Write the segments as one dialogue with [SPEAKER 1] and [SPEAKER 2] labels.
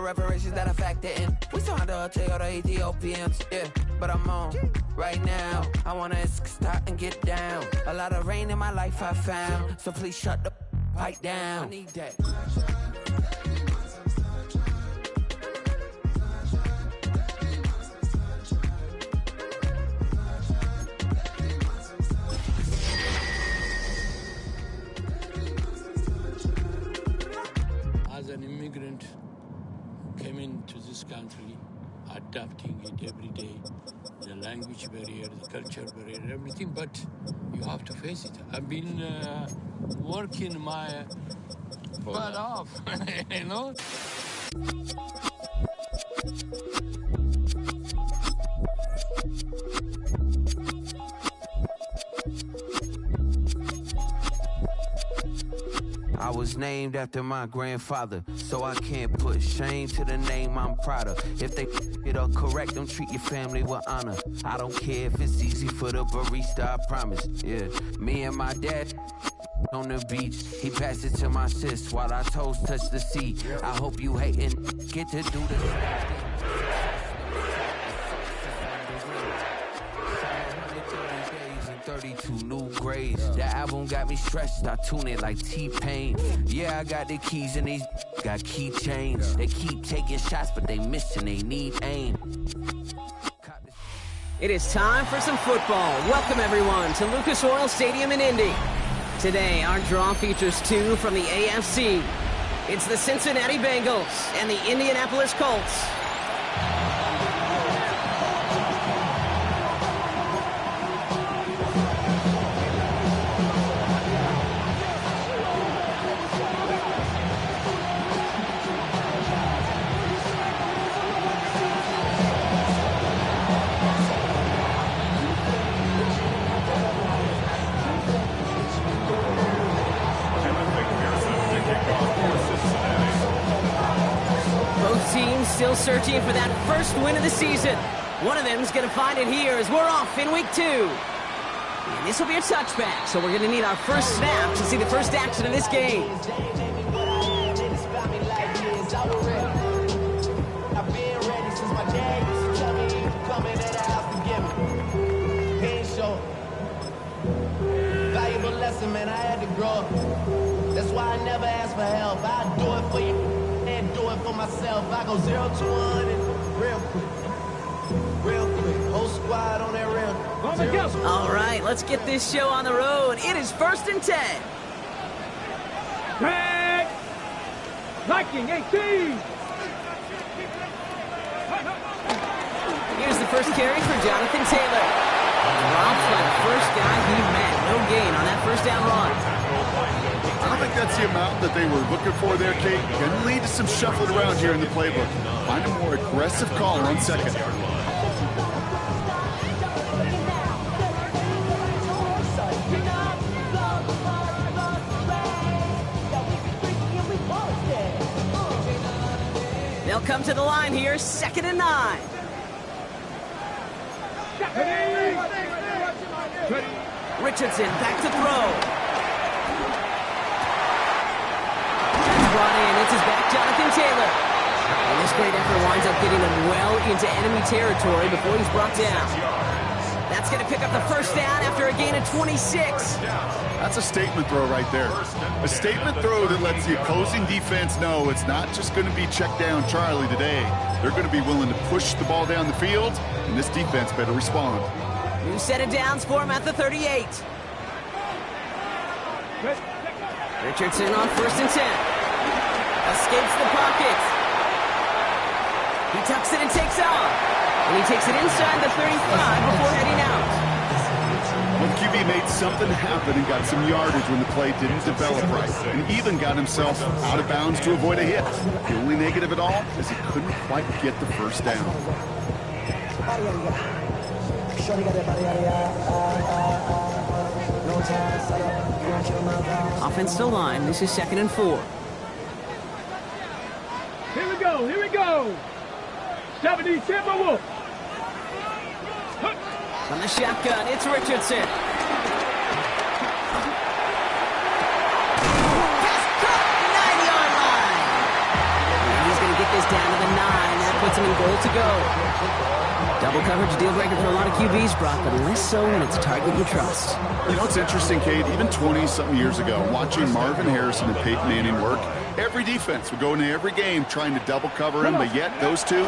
[SPEAKER 1] for reparations that I factor in. We still under Toyota Ethiopians, yeah. But I'm on right now. I wanna start and get down. A lot of rain in my life I found. So please shut the pipe down. I need that.
[SPEAKER 2] As an immigrant who came into this country, adapting it every day, the language barrier, the culture barrier, everything, but you have to face it. I've been working my butt off, you know?
[SPEAKER 1] I was named after my grandfather, so I can't put shame to the name I'm proud of. If they it up correct, don't treat your family with honor. I don't care if it's easy for the barista, I promise. Yeah, me and my dad on the beach, he passed it to my sis while our toes touch the sea. I hope you hatin' get to do this. 32 new grades. That album got me stressed. I tune it like T-Pain. Yeah, I got the keys and these got keychains. They keep taking shots, but they missing. They need aim.
[SPEAKER 3] It is time for some football. Welcome everyone to Lucas Oil Stadium in Indy. Today, our draw features two from the AFC. It's the Cincinnati Bengals and the Indianapolis Colts. Still searching for that first win of the season. One of them is going to find it here as we're off in week 2. And this will be a touchback, so we're going to need our first snap to see the first action of this game.
[SPEAKER 4] Valuable lesson, man, I had to grow up. That's why I never ask for help. I do it for you. Do it for myself. I go 0 to 100 real quick. Whole squad on that rail.
[SPEAKER 3] All right, let's get this show on the road. It is 1st and 10.
[SPEAKER 5] Tag! Liking 18!
[SPEAKER 3] Here's the first carry for Jonathan Taylor. Dropped by the first guy he met. No gain on that first down run.
[SPEAKER 6] I don't think that's the amount that they were looking for there, Kate. Can lead to some shuffling around here in the playbook. Find a more aggressive call on second.
[SPEAKER 3] They'll come to the line here, 2nd and 9. Richardson back to throw. Brought in, it's his back, Jonathan Taylor. And this great effort winds up getting him well into enemy territory before he's brought down. That's going to pick up the first down after a gain of 26.
[SPEAKER 6] That's a statement throw right there. A statement throw that lets the opposing defense know it's not just going to be check down Charlie today. They're going to be willing to push the ball down the field, and this defense better respond.
[SPEAKER 3] New set of downs for him at the 38. Richardson on 1st and 10. Escapes the pocket. He tucks it and takes off. And he takes it inside the 35 before heading out.
[SPEAKER 6] Well, QB made something happen and got some yardage when the play didn't develop right. And even got himself out of bounds to avoid a hit. The only negative at all is he couldn't quite get the first down.
[SPEAKER 3] Offensive line, this is 2nd and 4.
[SPEAKER 5] Here we go. 70 Timberwolves.
[SPEAKER 3] From the shotgun, it's Richardson. Pass caught, 9-yard line. And he's going to get this down to the 9. That puts him in goal to go. Double coverage deal breaker for a lot of QBs, Brock, but less so when it's a target you trust.
[SPEAKER 6] You know, it's interesting, Kate, even 20-something years ago, watching Marvin Harrison and Peyton Manning work, every defense would go into every game trying to double cover him, but yet those two,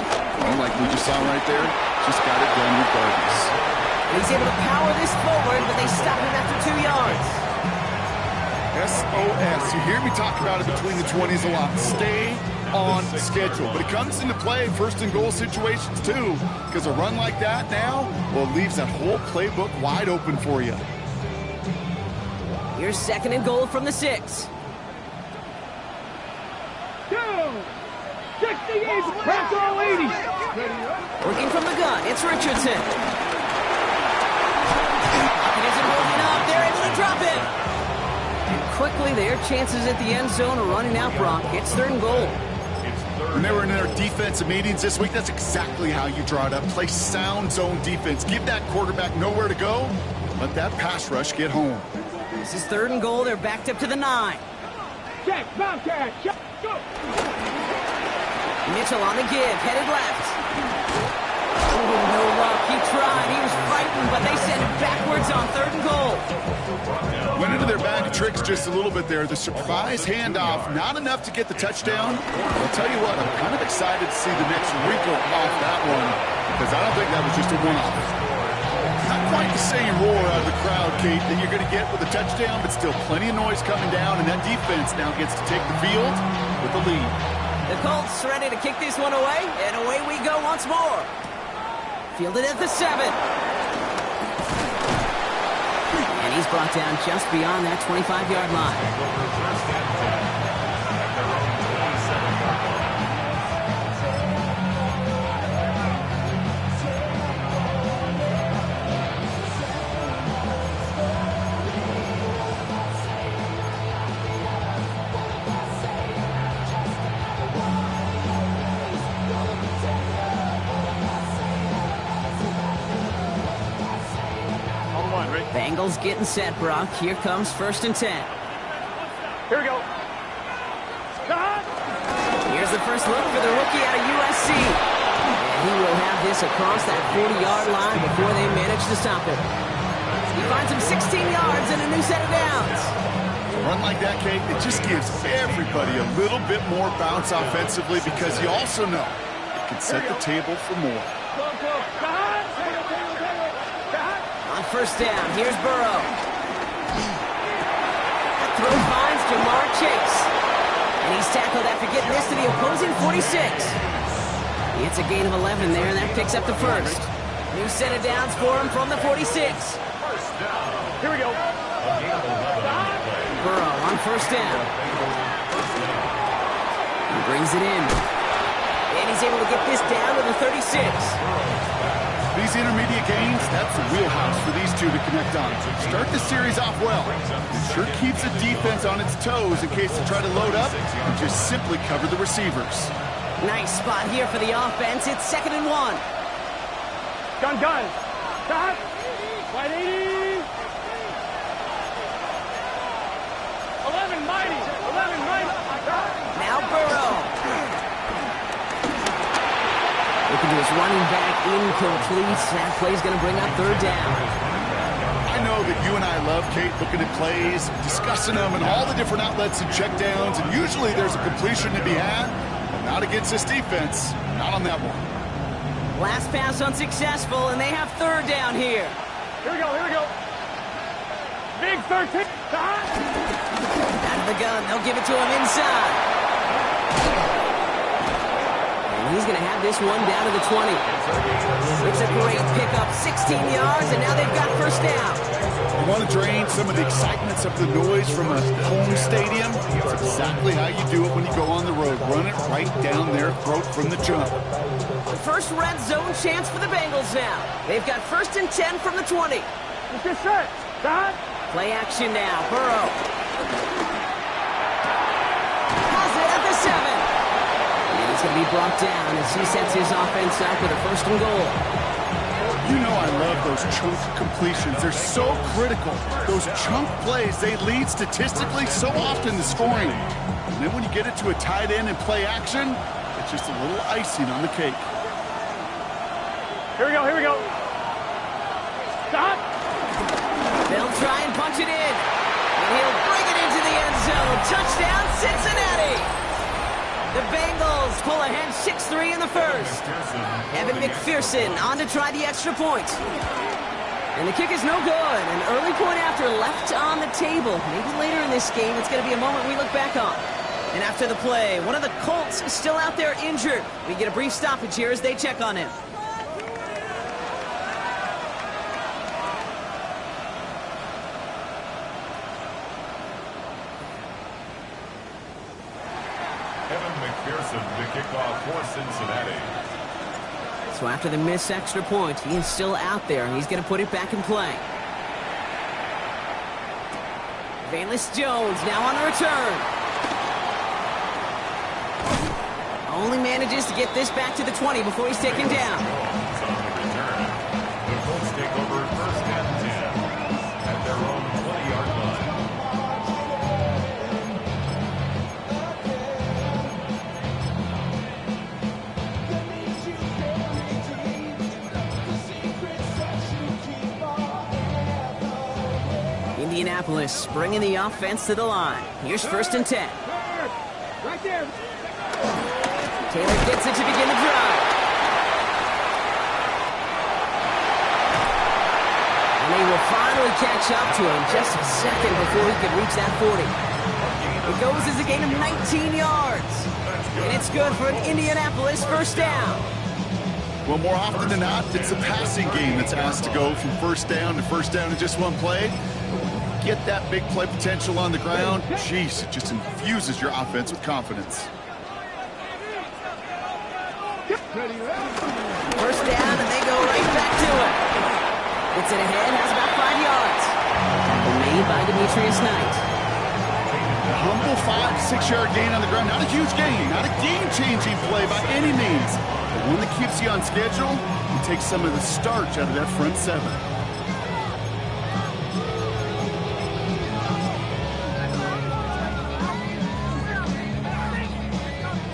[SPEAKER 6] like we just saw right there, just got it done regardless.
[SPEAKER 3] He's able to power this forward, but they stop him after 2 yards.
[SPEAKER 6] SOS. You hear me talk about it between the 20s a lot. Stay on schedule. But it comes into play first and goal situations too, because a run like that now, well, it leaves that whole playbook wide open for you.
[SPEAKER 3] Here's second and goal from the 6.
[SPEAKER 5] 2, 68, press all 80.
[SPEAKER 3] Working from the gun, it's Richardson. Pocket isn't holding up, they're able to drop it. And quickly, their chances at the end zone are running out, Brock. It's third and goal.
[SPEAKER 6] When they were in their defensive meetings this week, that's exactly how you draw it up. Play sound zone defense. Give that quarterback nowhere to go. Let that pass rush get home.
[SPEAKER 3] This is third and goal. They're backed up to the 9.
[SPEAKER 5] Check, Bobcat, check, go.
[SPEAKER 3] Mitchell on the give, headed left. Oh, no luck. He tried. He was frightened, but they send it backwards on third and goal.
[SPEAKER 6] Went into their bag of tricks just a little bit there. The surprise handoff, not enough to get the touchdown. I'll tell you what, I'm kind of excited to see the next wrinkle off that one, because I don't think that was just a one-off. Not quite the same roar out of the crowd, Kate, that you're going to get with a touchdown, but still plenty of noise coming down, and that defense now gets to take the field with the lead.
[SPEAKER 3] The Colts ready to kick this one away, and away we go once more. Fielded at the 7. And he's brought down just beyond that 25-yard line. Bengals getting set, Brock. Here comes first and 10.
[SPEAKER 5] Here we go.
[SPEAKER 3] Here's the first look for the rookie out of USC. And he will have this across that 40-yard line before they manage to stop him. He finds him 16 yards and a new set of downs.
[SPEAKER 6] A run like that, Kate, it just gives everybody a little bit more bounce offensively, because you also know it can set the table for more.
[SPEAKER 3] On first down, here's Burrow. Throw finds Jamar Chase. And he's tackled after getting this to the opposing 46. It's a gain of 11 there, and that picks up the first. New set of downs for him from the 46.
[SPEAKER 5] Here we go.
[SPEAKER 3] Burrow on first down. He brings it in. And he's able to get this down to the 36.
[SPEAKER 6] These intermediate gains, that's the wheelhouse for these two to connect on. Start the series off well. It sure keeps the defense on its toes in case they try to load up and just simply cover the receivers.
[SPEAKER 3] Nice spot here for the offense. It's 2nd and 1.
[SPEAKER 5] Gun. Stop. 180. 11 mighty.
[SPEAKER 3] Now Burrow. Looking to his running back, incomplete. That play's going to bring up third down.
[SPEAKER 6] I know that you and I love, Kate, looking at plays, discussing them, and all the different outlets and checkdowns, and usually there's a completion to be had, but not against this defense. Not on that one.
[SPEAKER 3] Last pass unsuccessful, and they have third down here.
[SPEAKER 5] Here we go. Big 13.
[SPEAKER 3] Out of the gun, they'll give it to him inside. He's going to have this one down to the 20. It's a great pickup, 16 yards, and now they've got first down.
[SPEAKER 6] You want to drain some of the excitements of the noise from a home stadium? That's exactly how you do it when you go on the road. Run it right down their throat from the jump.
[SPEAKER 3] The first red zone chance for the Bengals now. They've got first and 10 from the 20.
[SPEAKER 5] It's just set. Stop.
[SPEAKER 3] Play action now. Burrow. Has it at the 7. He's going to be brought down as he sets his offense up with a first and goal.
[SPEAKER 6] You know I love those chunk completions. They're so critical. Those chunk plays, they lead statistically so often to scoring. And then when you get it to a tight end and play action, It's just a little icing on the cake.
[SPEAKER 5] Here we go, here we go. Stop.
[SPEAKER 3] They'll try and punch it in. And he'll bring it into the end zone. Touchdown, Cincinnati. The Bengals pull ahead 6-3 in the first. Evan McPherson on to try the extra point. And the kick is no good. An early point after left on the table. Maybe later in this game, it's going to be a moment we look back on. And after the play, one of the Colts is still out there injured. We get a brief stoppage here as they check on him.
[SPEAKER 7] Evan McPherson to kick off for Cincinnati.
[SPEAKER 3] So after the missed extra point, he is still out there, and he's going to put it back in play. Valus Jones now on the return. Only manages to get this back to the 20 before he's taken down.
[SPEAKER 7] On the return, the Colts take over first and 10 at their own 20-yard line.
[SPEAKER 3] Indianapolis bringing the offense to the line. Here's first and 10.
[SPEAKER 5] Right there.
[SPEAKER 3] Taylor gets it to begin the drive. And he will finally catch up to him just a second before he could reach that 40. It goes as a gain of 19 yards. And it's good for an Indianapolis first down.
[SPEAKER 6] Well, more often than not, it's a passing game that's asked to go from first down in just one play. Get that big play potential on the ground. Jeez, it just infuses your offense with confidence.
[SPEAKER 3] First down, and they go right back to it. Gets it ahead, has about 5 yards. Tackle made by Demetrius Knight.
[SPEAKER 6] A humble 5-6 yard gain on the ground. Not a huge gain, not a game-changing play by any means. But one that keeps you on schedule and takes some of the starch out of that front seven.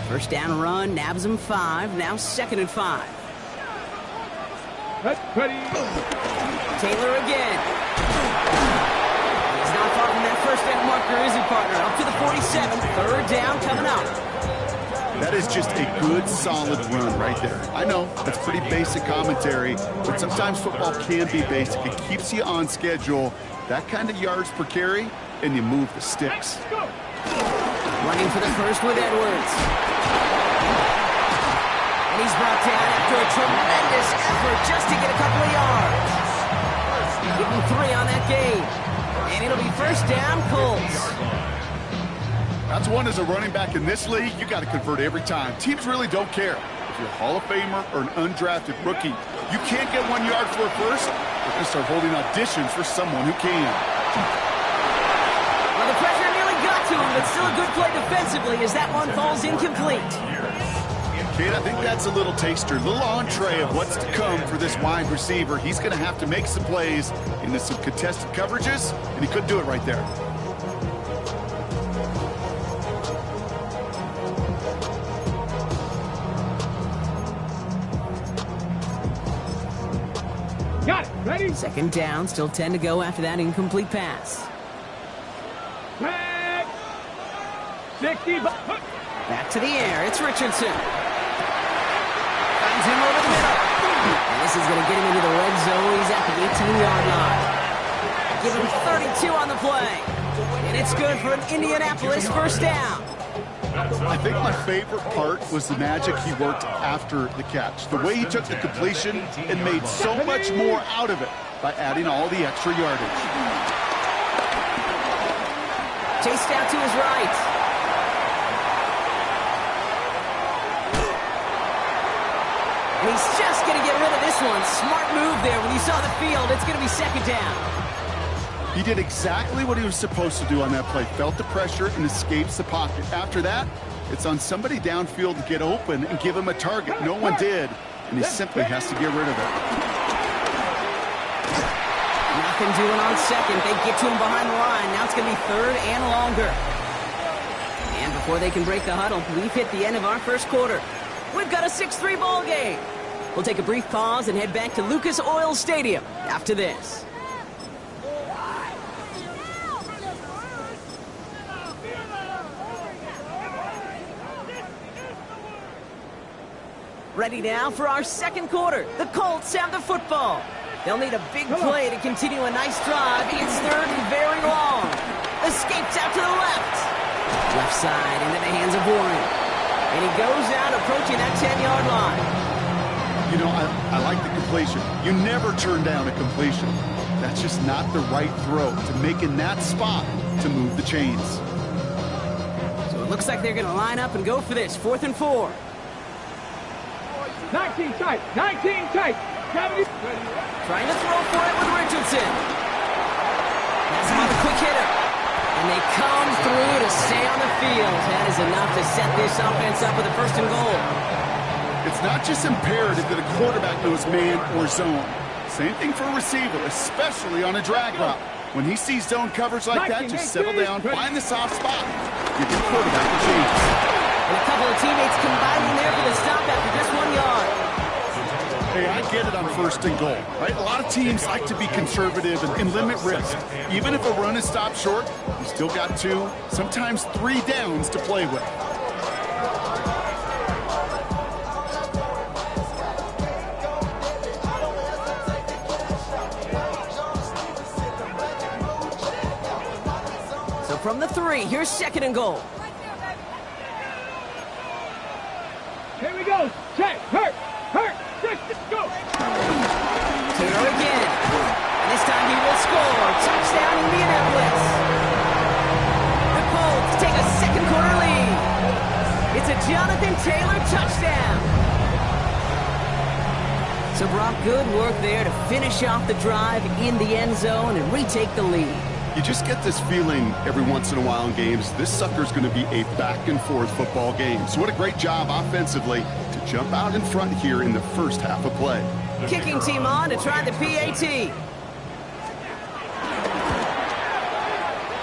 [SPEAKER 3] First down run, nabs him 5, now second and 5.
[SPEAKER 5] Ready.
[SPEAKER 3] Taylor again. He's not far from that first down marker, is he, partner? Up to the 47, third down coming up.
[SPEAKER 6] That is just a good, solid run right there. I know, that's pretty basic commentary, but sometimes football can be basic. It keeps you on schedule, that kind of yards per carry, and you move the sticks.
[SPEAKER 3] Running for the first with Edwards. And he's brought down after a tremendous effort just to get a couple of yards. Give him 3 on that game. And it'll be first down, Colts.
[SPEAKER 6] That's one as a running back in this league, you got to convert every time. Teams really don't care. If you're a Hall of Famer or an undrafted rookie, you can't get 1 yard for a first, they're going to start holding auditions for someone who can.
[SPEAKER 3] Well, the pressure nearly got to him, but still a good play defensively as that one falls incomplete.
[SPEAKER 6] Kate, I think that's a little taster, a little entree of what's to come for this wide receiver. He's going to have to make some plays into some contested coverages, and he couldn't do it right there.
[SPEAKER 5] Got it. Ready.
[SPEAKER 3] Second down, still 10 to go after that incomplete pass.
[SPEAKER 5] Back. 60.
[SPEAKER 3] Back to the air, it's Richardson. Finds him over the middle. And this is going to get him into the red zone. He's at the 18-yard line. Give him 32 on the play. And it's good for an Indianapolis first down.
[SPEAKER 6] I think my favorite part was the magic he worked after the catch. The way he took the completion and made so much more out of it by adding all the extra yardage.
[SPEAKER 3] Chased out to his right. And he's just going to get rid of this one. Smart move there. When you saw the field, it's going to be second down.
[SPEAKER 6] He did exactly what he was supposed to do on that play. Felt the pressure and escapes the pocket. After that, it's on somebody downfield to get open and give him a target. No one did, and he simply has to get rid of it.
[SPEAKER 3] Nothing doing on second. They get to him behind the line. Now it's going to be third and longer. And before they can break the huddle, we've hit the end of our first quarter. We've got a 6-3 ball game. We'll take a brief pause and head back to Lucas Oil Stadium after this. Ready now for our second quarter. The Colts have the football. They'll need a big play to continue a nice drive. It's third and very long. Escapes out to the left. Left side into the hands of Warren. And he goes out approaching that 10-yard line.
[SPEAKER 6] You know, I like the completion. You never turn down a completion. That's just not the right throw to make in that spot to move the chains.
[SPEAKER 3] So it looks like they're going to line up and go for this. 4th and 4.
[SPEAKER 5] 19 tight. 19 tight.
[SPEAKER 3] Trying to throw for it with Richardson. That's him on the quick hitter. And they come through to stay on the field. That is enough to set this offense up with a 1st and goal.
[SPEAKER 6] It's not just imperative that a quarterback knows man or zone. Same thing for a receiver, especially on a drag route. When he sees zone coverage like that, just settle down, find the soft spot. Give your quarterback a chance.
[SPEAKER 3] And a couple of teammates combining there for the stop after just 1 yard.
[SPEAKER 6] Hey, I get it on 1st and goal, right? A lot of teams like to be conservative and limit risk. Even if a run is stopped short, you still got 2, sometimes 3 downs to play with.
[SPEAKER 3] So from the 3, here's 2nd and goal.
[SPEAKER 5] Here we go. Check. Hurt. Go.
[SPEAKER 3] Taylor again. And this time he will score. Touchdown, Indianapolis. The Colts take a 2nd quarter lead. It's a Jonathan Taylor touchdown. So Brock, good work there to finish off the drive in the end zone and retake the lead.
[SPEAKER 6] You just get this feeling every once in a while in games, this sucker's going to be a back-and-forth football game. So what a great job offensively to jump out in front here in the first half of play.
[SPEAKER 3] Kicking team on to try the PAT.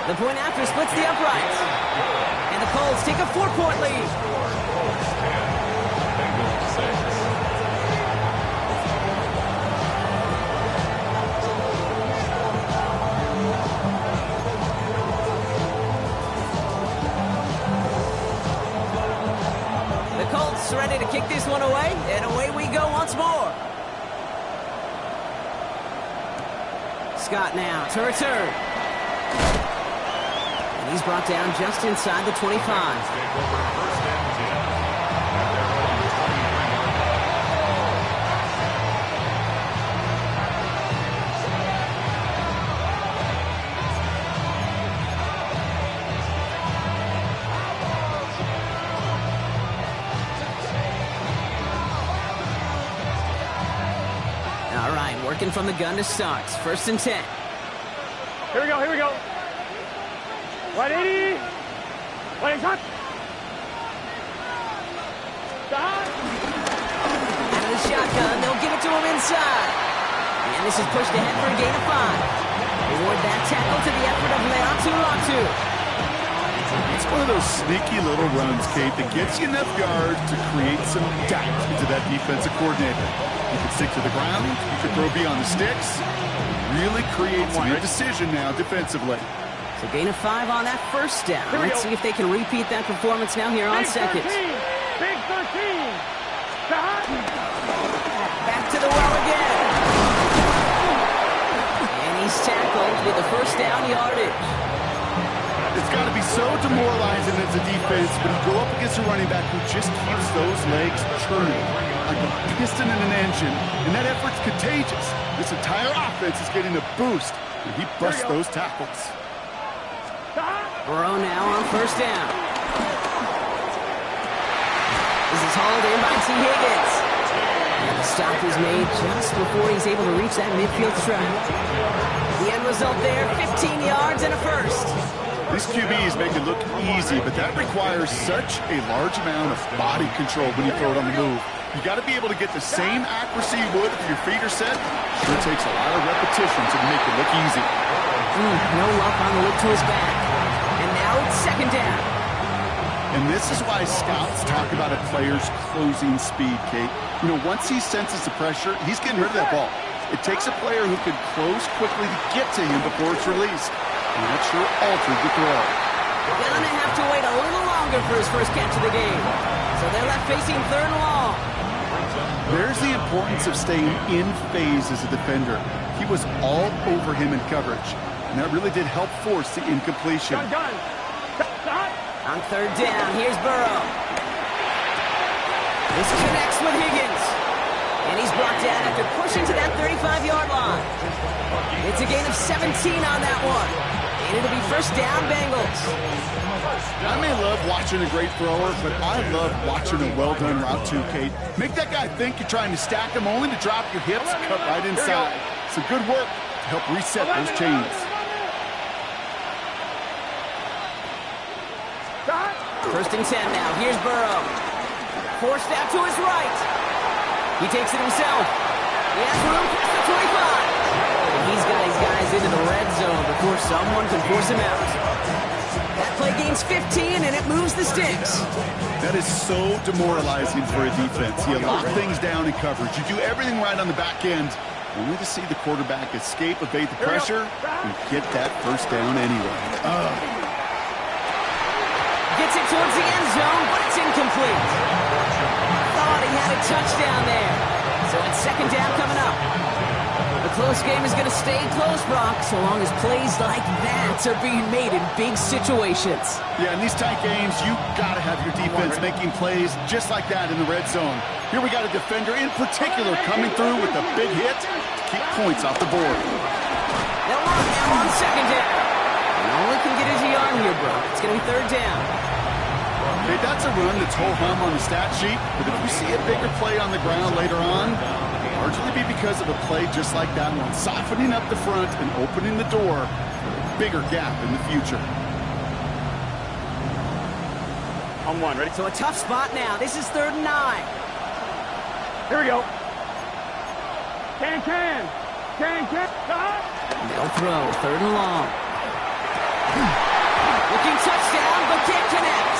[SPEAKER 3] The point after splits the uprights. And the Colts take a 4-point lead. Ready to kick this one away, and away we go once more. Scott now to return. And he's brought down just inside the 25. Working from the gun to start. 1st and 10.
[SPEAKER 5] Here we go. 180. 180. Stop.
[SPEAKER 3] Out of the shotgun, they'll give it to him inside. And this is pushed ahead for a gain of 5. Reward that tackle to the effort of Leontu Latu.
[SPEAKER 6] It's one of those sneaky little runs, Kate, that gets you enough yards to create some doubt into that defensive coordinator. You can stick to the ground, you can throw beyond the sticks. Really creates a decision now defensively.
[SPEAKER 3] So gain of 5 on that 1st down. Let's see if they can repeat that performance now here on 2nd.
[SPEAKER 5] Big 13.
[SPEAKER 3] Back to the well again. And he's tackled with the 1st down yardage.
[SPEAKER 6] It's got to be so demoralizing as a defense when you go up against a running back who just keeps those legs churning like a piston in an engine, and that effort's contagious. This entire offense is getting a boost when he busts those tackles.
[SPEAKER 3] Burrow now on 1st down. This is hauled in by T. Higgins. And the stop is made just before he's able to reach that midfield strike. The end result there, 15 yards and a 1st.
[SPEAKER 6] These QBs make it look easy, but that requires such a large amount of body control when you throw it on the move. You got to be able to get the same accuracy you would if your feet are set. Sure takes a lot of repetition to make it look easy.
[SPEAKER 3] No luck on the look to his back. And now it's 2nd down.
[SPEAKER 6] And this is why scouts talk about a player's closing speed, Kate. You know, once he senses the pressure, he's getting rid of that ball. It takes a player who can close quickly to get to him before it's released. And that sure altered the throw.
[SPEAKER 3] Gonna have to wait a little longer for his first catch of the game. So they're left facing 3rd and long.
[SPEAKER 6] There's the importance of staying in phase as a defender. He was all over him in coverage, and that really did help force the incompletion.
[SPEAKER 5] Gun.
[SPEAKER 3] On 3rd down, here's Burrow. This connects with Higgins. And he's brought down after pushing to that 35-yard line. It's a gain of 17 on that one. And it'll be 1st down, Bengals.
[SPEAKER 6] I may love watching a great thrower, but I love watching a well-done route too, Kate. Make that guy think you're trying to stack him only to drop your hips, cut right inside. Some good work to help reset those chains.
[SPEAKER 3] 1st and 10 now. Here's Burrow. Forced out to his right. He takes it himself. He has room past the 25. And he's got his guys into the red zone before someone can force him out. That play gains 15, and it moves the sticks.
[SPEAKER 6] That is so demoralizing for a defense. You lock things down in coverage. You do everything right on the back end, only to see the quarterback escape, evade the pressure, and get that 1st down anyway.
[SPEAKER 3] Gets it towards the end zone, but it's incomplete. Thought he had a touchdown there. So it's 2nd down coming up. The close game is going to stay close, Brock, so long as plays like that are being made in big situations.
[SPEAKER 6] Yeah, in these tight games, you got to have your defense making plays just like that in the red zone. Here we got a defender in particular coming through with a big hit to keep points off the board.
[SPEAKER 3] They'll run now on 2nd down. And all he can get is a yard here, Brock. It's going to be 3rd down.
[SPEAKER 6] Okay, that's a run that's ho-hum on the stat sheet, but if you see a bigger play on the ground later on, largely be because of a play just like that one, softening up the front and opening the door for a bigger gap in the future.
[SPEAKER 5] On 1, ready?
[SPEAKER 3] So a tough spot now. This is 3rd and 9.
[SPEAKER 5] Here we go. Can.
[SPEAKER 3] They'll throw 3rd and long. Looking touchdown, but can't connect.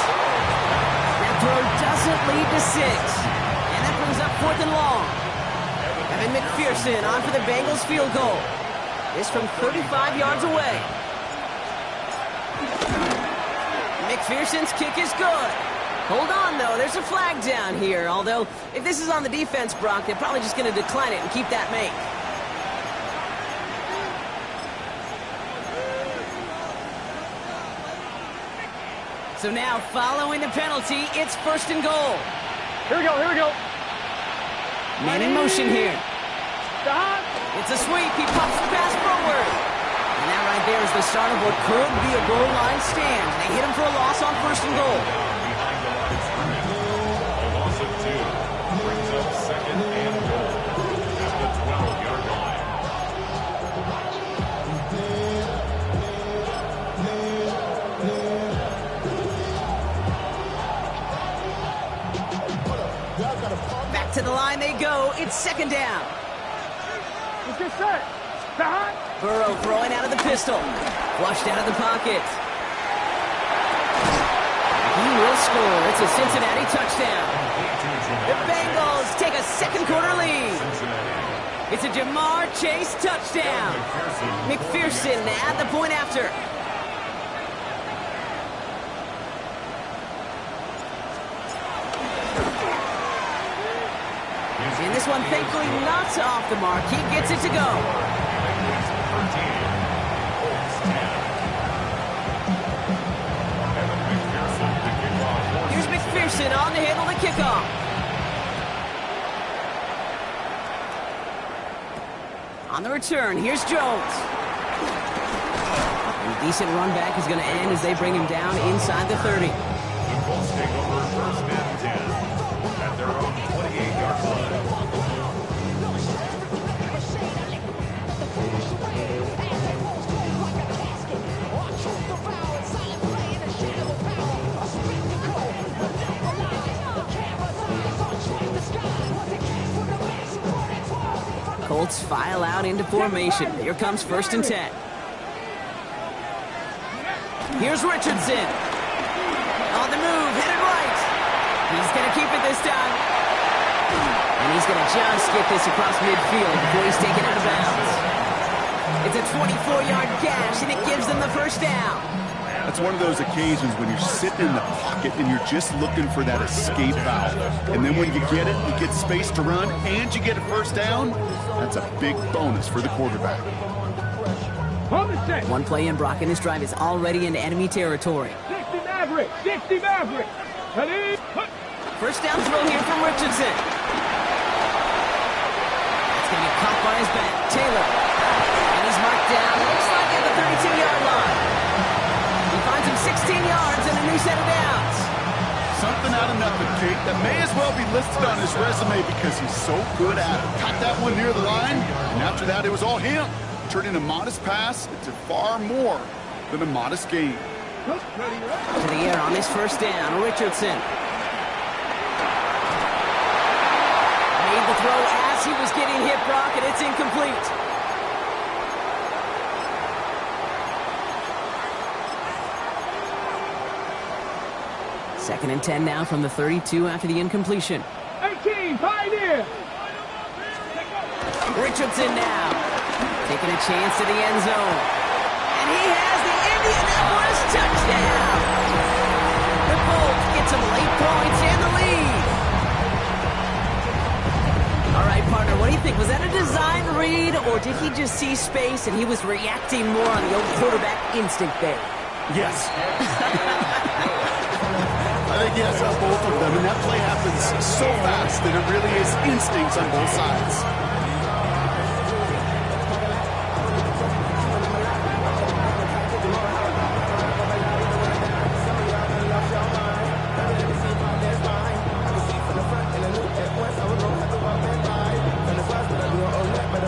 [SPEAKER 3] That throw doesn't lead to 6. And that brings up 4th and long. Evan McPherson on for the Bengals field goal. This from 35 yards away. McPherson's kick is good. Hold on, though. There's a flag down here. Although, if this is on the defense, Brock, they're probably just going to decline it and keep that make. So now, following the penalty, it's 1st and goal.
[SPEAKER 5] Here we go.
[SPEAKER 3] Man in motion here. It's a sweep. He pops the pass forward. And that right there is the start of what could be a goal line stand. They hit him for a loss on 1st and goal.
[SPEAKER 7] A loss of 2 brings up 2nd and goal at the 12-yard line.
[SPEAKER 3] Back to the line they go. It's 2nd down.
[SPEAKER 5] Let's get set.
[SPEAKER 3] Burrow throwing out of the pistol. Flushed out of the pocket. He will score. It's a Cincinnati touchdown. The Bengals take a 2nd quarter lead. It's a Jamar Chase touchdown. McPherson at the point after. And this one thankfully not off the mark. He gets it to go. Here's McPherson on to handle the kickoff. On the return, here's Jones. And a decent run back is going to end as they bring him down inside the 30.
[SPEAKER 7] The Colts take over 1st and 10 at their own 28-yard line.
[SPEAKER 3] Colts file out into formation. Here comes 1st and 10. Here's Richardson. On the move, headed right. He's going to keep it this time. And he's going to just get this across midfield before he's taken out of bounds. It's a 24-yard gash, and it gives them the first down.
[SPEAKER 6] That's one of those occasions when you're sitting in the pocket and you're just looking for that escape valve. And then when you get it, you get space to run, and you get a first down, that's a big bonus for the quarterback.
[SPEAKER 3] One play in, Brock, and this drive is already into enemy territory.
[SPEAKER 5] 60 Maverick! 60 Maverick! Ready?
[SPEAKER 3] First down throw here from Richardson. It's going to get caught by his back. Taylor. And he's marked down. Looks like at the 32-yard line. He finds him 16 yards and a new set of downs.
[SPEAKER 6] Something out of nothing, Kate, that may as well be listed on his resume because he's so good at it. Caught that one near the line, and after that, it was all him. Turning a modest pass into far more than a modest gain.
[SPEAKER 3] To the air on his first down, Richardson. Made the throw as he was getting hit, Brock, and it's incomplete. Second and 10 now from the 32 after the incompletion.
[SPEAKER 5] 18, Pioneer!
[SPEAKER 3] Richardson now, taking a chance to the end zone. And he has the Indianapolis touchdown! The Colts get some late points and the lead. All right, partner, what do you think? Was that a design read, or did he just see space and he was reacting more on the old quarterback instinct there?
[SPEAKER 6] Yes. I think yes on both of them, and that play happens so fast that it really is instincts on both sides.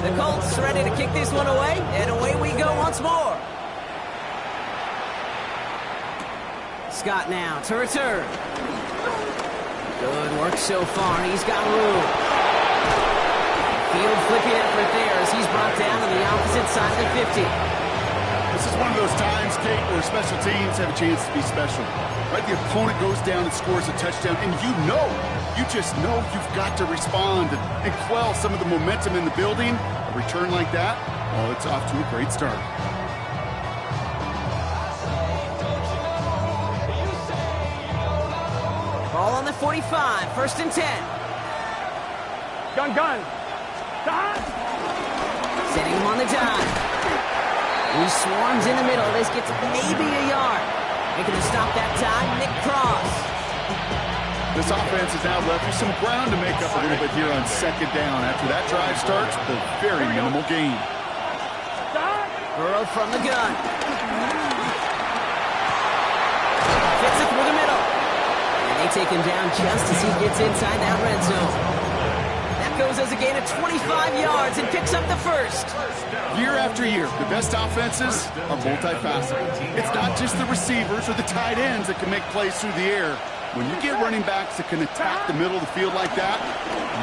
[SPEAKER 3] The Colts ready to kick this one away, and away we go once more. Scott now to return. Good work so far. He's got room. Field flipping effort there as he's brought down on the opposite side of the 50.
[SPEAKER 6] This is one of those times, Kate, where special teams have a chance to be special. Right? The opponent goes down and scores a touchdown, and you just know you've got to respond and quell some of the momentum in the building. A return like that, well, it's off to a great start.
[SPEAKER 3] Ball on the 45, first and 10.
[SPEAKER 5] Gun! Stop!
[SPEAKER 3] Setting him on the dime. He swarms in the middle. This gets maybe a yard. Making the stop that time, Nick Cross.
[SPEAKER 6] This offense has now left you some ground to make up a little bit here on second down. After that drive starts, the very minimal gain.
[SPEAKER 3] Burrow from the gun. Fits it through the middle. And they take him down just as he gets inside that red zone. That goes as a gain of 25 yards and picks up the first.
[SPEAKER 6] Year after year, the best offenses are multifaceted. It's not just the receivers or the tight ends that can make plays through the air. When you get running backs that can attack the middle of the field like that,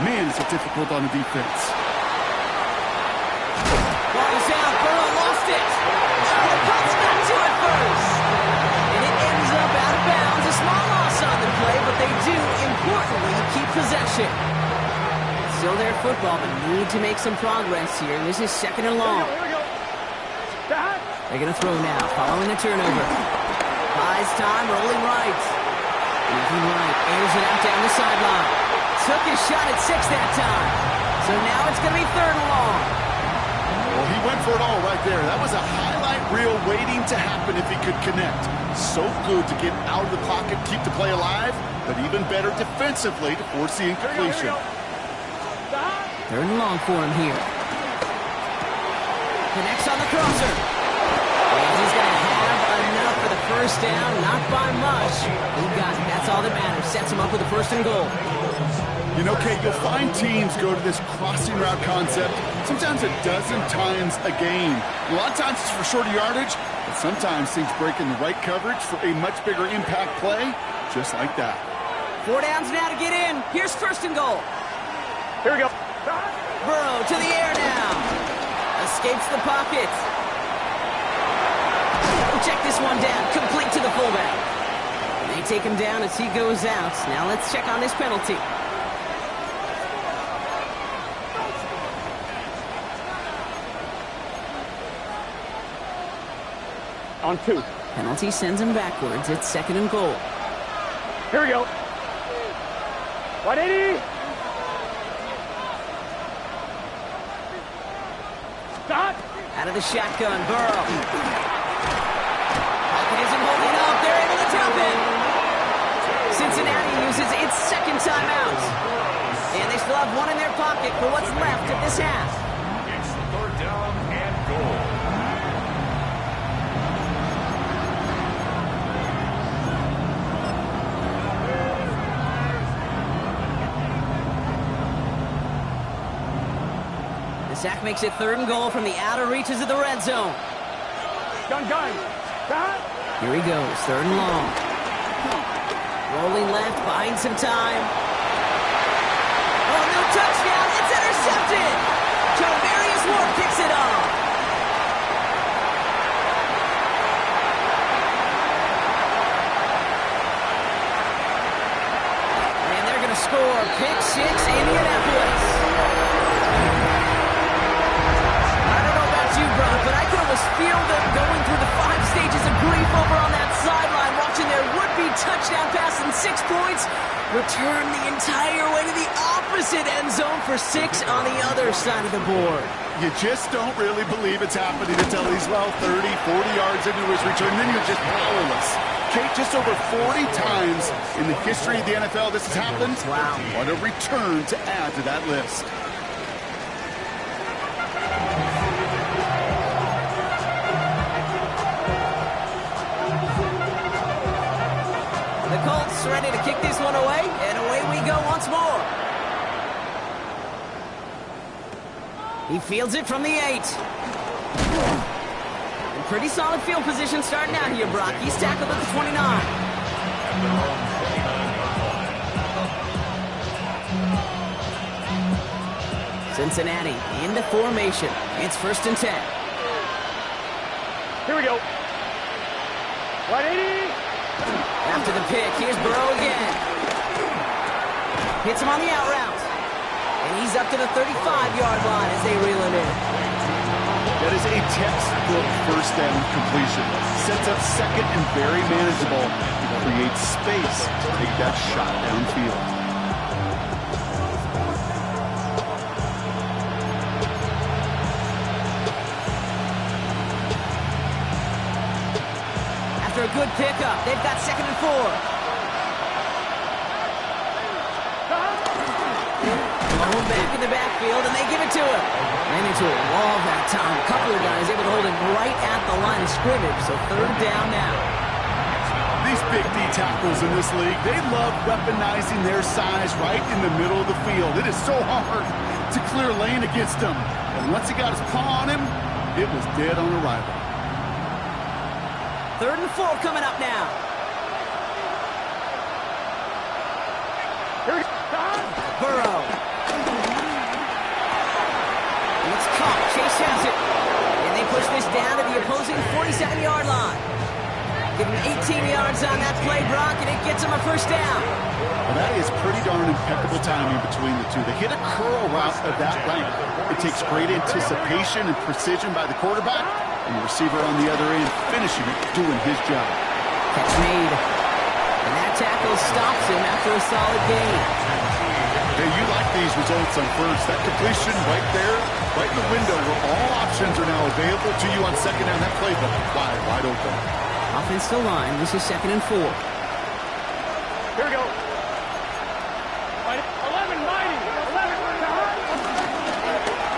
[SPEAKER 6] man, it's difficult on the defense.
[SPEAKER 3] Ball is out. Burrow lost it. The Colts got to it first. And it ends up out of bounds. A small loss on the play, but they do, importantly, keep possession. Still their football, but need to make some progress here. This is second and long.
[SPEAKER 5] Here we go. Stop!
[SPEAKER 3] They're going to throw now, following the turnover. Buys time, rolling right. Moving right, airs it out down the sideline. Took his shot at 6 that time. So now it's going to be third and long.
[SPEAKER 6] Well, he went for it all right there. That was a highlight reel waiting to happen if he could connect. So good to get out of the pocket, keep the play alive, but even better defensively to force the incompletion.
[SPEAKER 3] Third and long for him here. Connects on the crosser. And he's going to have enough for the first down, not by much. He got it. That's all that matters. Sets him up with a first and goal.
[SPEAKER 6] You know, Kate, you'll find teams go to this crossing route concept sometimes a dozen times a game. A lot of times it's for shorter yardage, but sometimes things break in the right coverage for a much bigger impact play, just like that.
[SPEAKER 3] 4 downs now to get in. Here's first and goal.
[SPEAKER 5] Here we go.
[SPEAKER 3] Burrow to the air now. Escapes the pocket. Check this one down. Complete to the fullback. They take him down as he goes out. Now let's check on this penalty.
[SPEAKER 5] On 2.
[SPEAKER 3] Penalty sends him backwards. It's 2nd and goal.
[SPEAKER 5] Here we go. 180. Stop.
[SPEAKER 3] Out of the shotgun, Burrow. Pocket isn't holding up. They're able to drop it. Cincinnati uses its 2nd timeout. And they still have one in their pocket for what's left of this half.
[SPEAKER 7] It's 3rd down and goal.
[SPEAKER 3] The sack makes it 3rd and goal from the outer reaches of the red zone.
[SPEAKER 5] Gun. Stop.
[SPEAKER 3] Here he goes, 3rd and long. Rolling left, buying some time. Oh, no touchdown. It's intercepted. Javarius Ward picks it off. And they're going to score. Pick 6, Indianapolis. I don't know about you, Brock, but I could almost feel them going through the 5 stages of grief over on that sideline, watching their would-be touchdown pass in 6 points return the entire way to the opposite end zone for 6 on the other side of the board.
[SPEAKER 6] You just don't really believe it's happening until he's, 30, 40 yards into his return. Then you're just powerless. Kate, just over 40 times in the history of the NFL this has happened.
[SPEAKER 3] Wow.
[SPEAKER 6] What a return to add to that list.
[SPEAKER 3] The Colts ready to kick this one away, and away we go once more. He fields it from the 8. In pretty solid field position starting out here, Brock. He's tackled at the 29. Cincinnati in the formation. It's 1st and 10.
[SPEAKER 5] Here we go. 180.
[SPEAKER 3] After the pick, here's Burrow again. Hits him on the out route. And he's up to the 35-yard line as they reel it in.
[SPEAKER 6] That is a textbook 1st down completion. Sets up 2nd and very manageable. It creates space to take that shot downfield.
[SPEAKER 3] After a good pickup, they've got 2nd and 4. Going back in the backfield, and they give it to him. Ran into a wall that time. A couple of guys able to hold him right at the line of scrimmage, so 3rd down now.
[SPEAKER 6] These big D tackles in this league, they love weaponizing their size right in the middle of the field. It is so hard to clear lane against him. And once he got his paw on him, it was dead on arrival.
[SPEAKER 3] 3rd and 4 coming up now. Burrow. It's caught. Chase has it. And they push this down to the opposing 47-yard line. Give him 18 yards on that play, Brock, and it gets him a 1st down.
[SPEAKER 6] Well, that is pretty darn impeccable timing between the two. They hit a curl route of that length. It takes great anticipation and precision by the quarterback, and the receiver on the other end finishing it, doing his job.
[SPEAKER 3] Catch made. And that tackle stops him after a solid gain.
[SPEAKER 6] Hey, you like these results on 1st. That completion right there, right in the window where all options are now available to you on 2nd down. That playbook wide open.
[SPEAKER 3] Offense to line. This is 2nd and 4.
[SPEAKER 5] Here we go. 11, mighty. 11.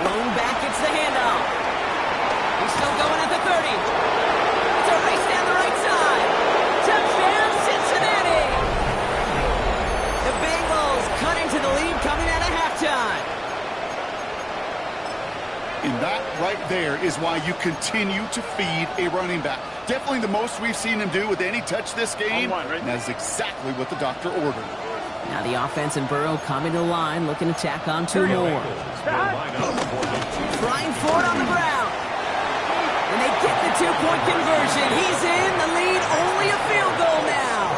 [SPEAKER 3] Blown back gets the handoff. He's still going at the 30. It's a race down the right side. Touchdown, Cincinnati. The Bengals cut into the lead coming out of halftime.
[SPEAKER 6] And that right there is why you continue to feed a running back. Definitely the most we've seen him do with any touch this game. And that's exactly what the doctor ordered.
[SPEAKER 3] Now the offense and Burrow coming to the line, looking to tack on 2 more. Trying for it on the ground. And they get the 2-point conversion. He's in the lead, only a field goal now.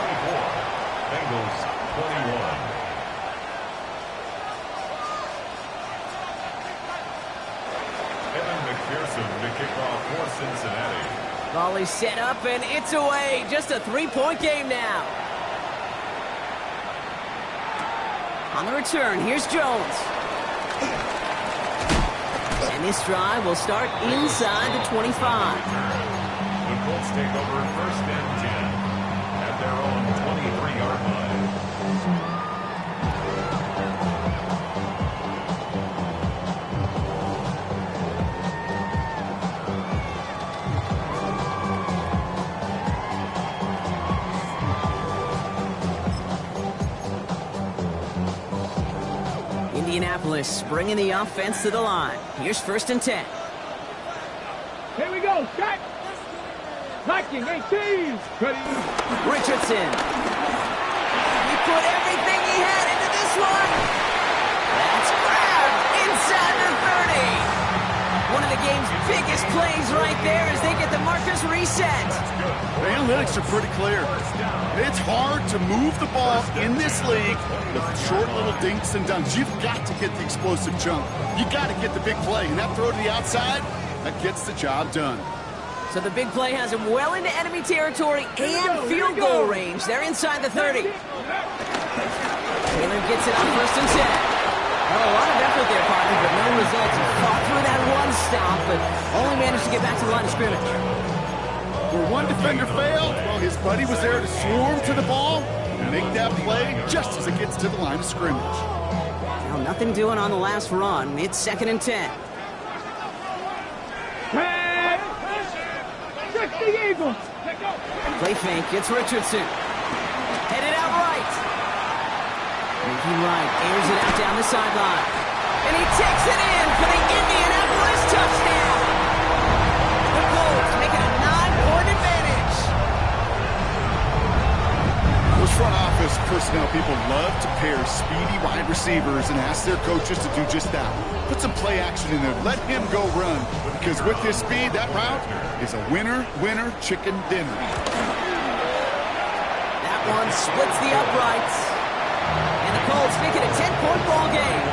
[SPEAKER 7] Pearson to kick off for Cincinnati.
[SPEAKER 3] Volley set up, and it's away. Just a three-point game now. On the return, here's Jones. And this drive will start inside the 25.
[SPEAKER 7] The Colts take over first and 10 at their own 23-yard line.
[SPEAKER 3] Indianapolis bringing the offense to the line. Here's first and 10.
[SPEAKER 5] Here we go. Shot. Knocking 18. Ready.
[SPEAKER 3] Richardson. He put everything he had into this one. That's grabbed inside the 30. One of the game's biggest plays right there as they get the markers reset.
[SPEAKER 6] The analytics are pretty clear. It's hard to move the ball in this league with short little dinks and dunks. You've got to get the explosive jump. You got to get the big play. And that throw to the outside, that gets the job done.
[SPEAKER 3] So the big play has him well into enemy territory and field goal range. They're inside the 30. Taylor gets it on first and 10. Well, a lot of effort there, partner, but no results. He fought through that one stop, but only managed to get back to the line of scrimmage.
[SPEAKER 6] Where one defender failed, well, his buddy was there to swarm to the ball and make that play just as it gets to the line of scrimmage.
[SPEAKER 3] Now, nothing doing on the last run. It's second and 10.
[SPEAKER 5] Check the Eagles.
[SPEAKER 3] Play fake. It's Richardson. Headed out right. Mickey Wright airs it out down the sideline. And he takes it in for the Indianapolis touchdown. The Colts make it a 9-point advantage.
[SPEAKER 6] Those front office personnel people love to pair speedy wide receivers and ask their coaches to do just that. Put some play action in there. Let him go run. Because with his speed, that route is a winner, chicken dinner.
[SPEAKER 3] That one splits the uprights. And the Colts make it a 10-point ball game.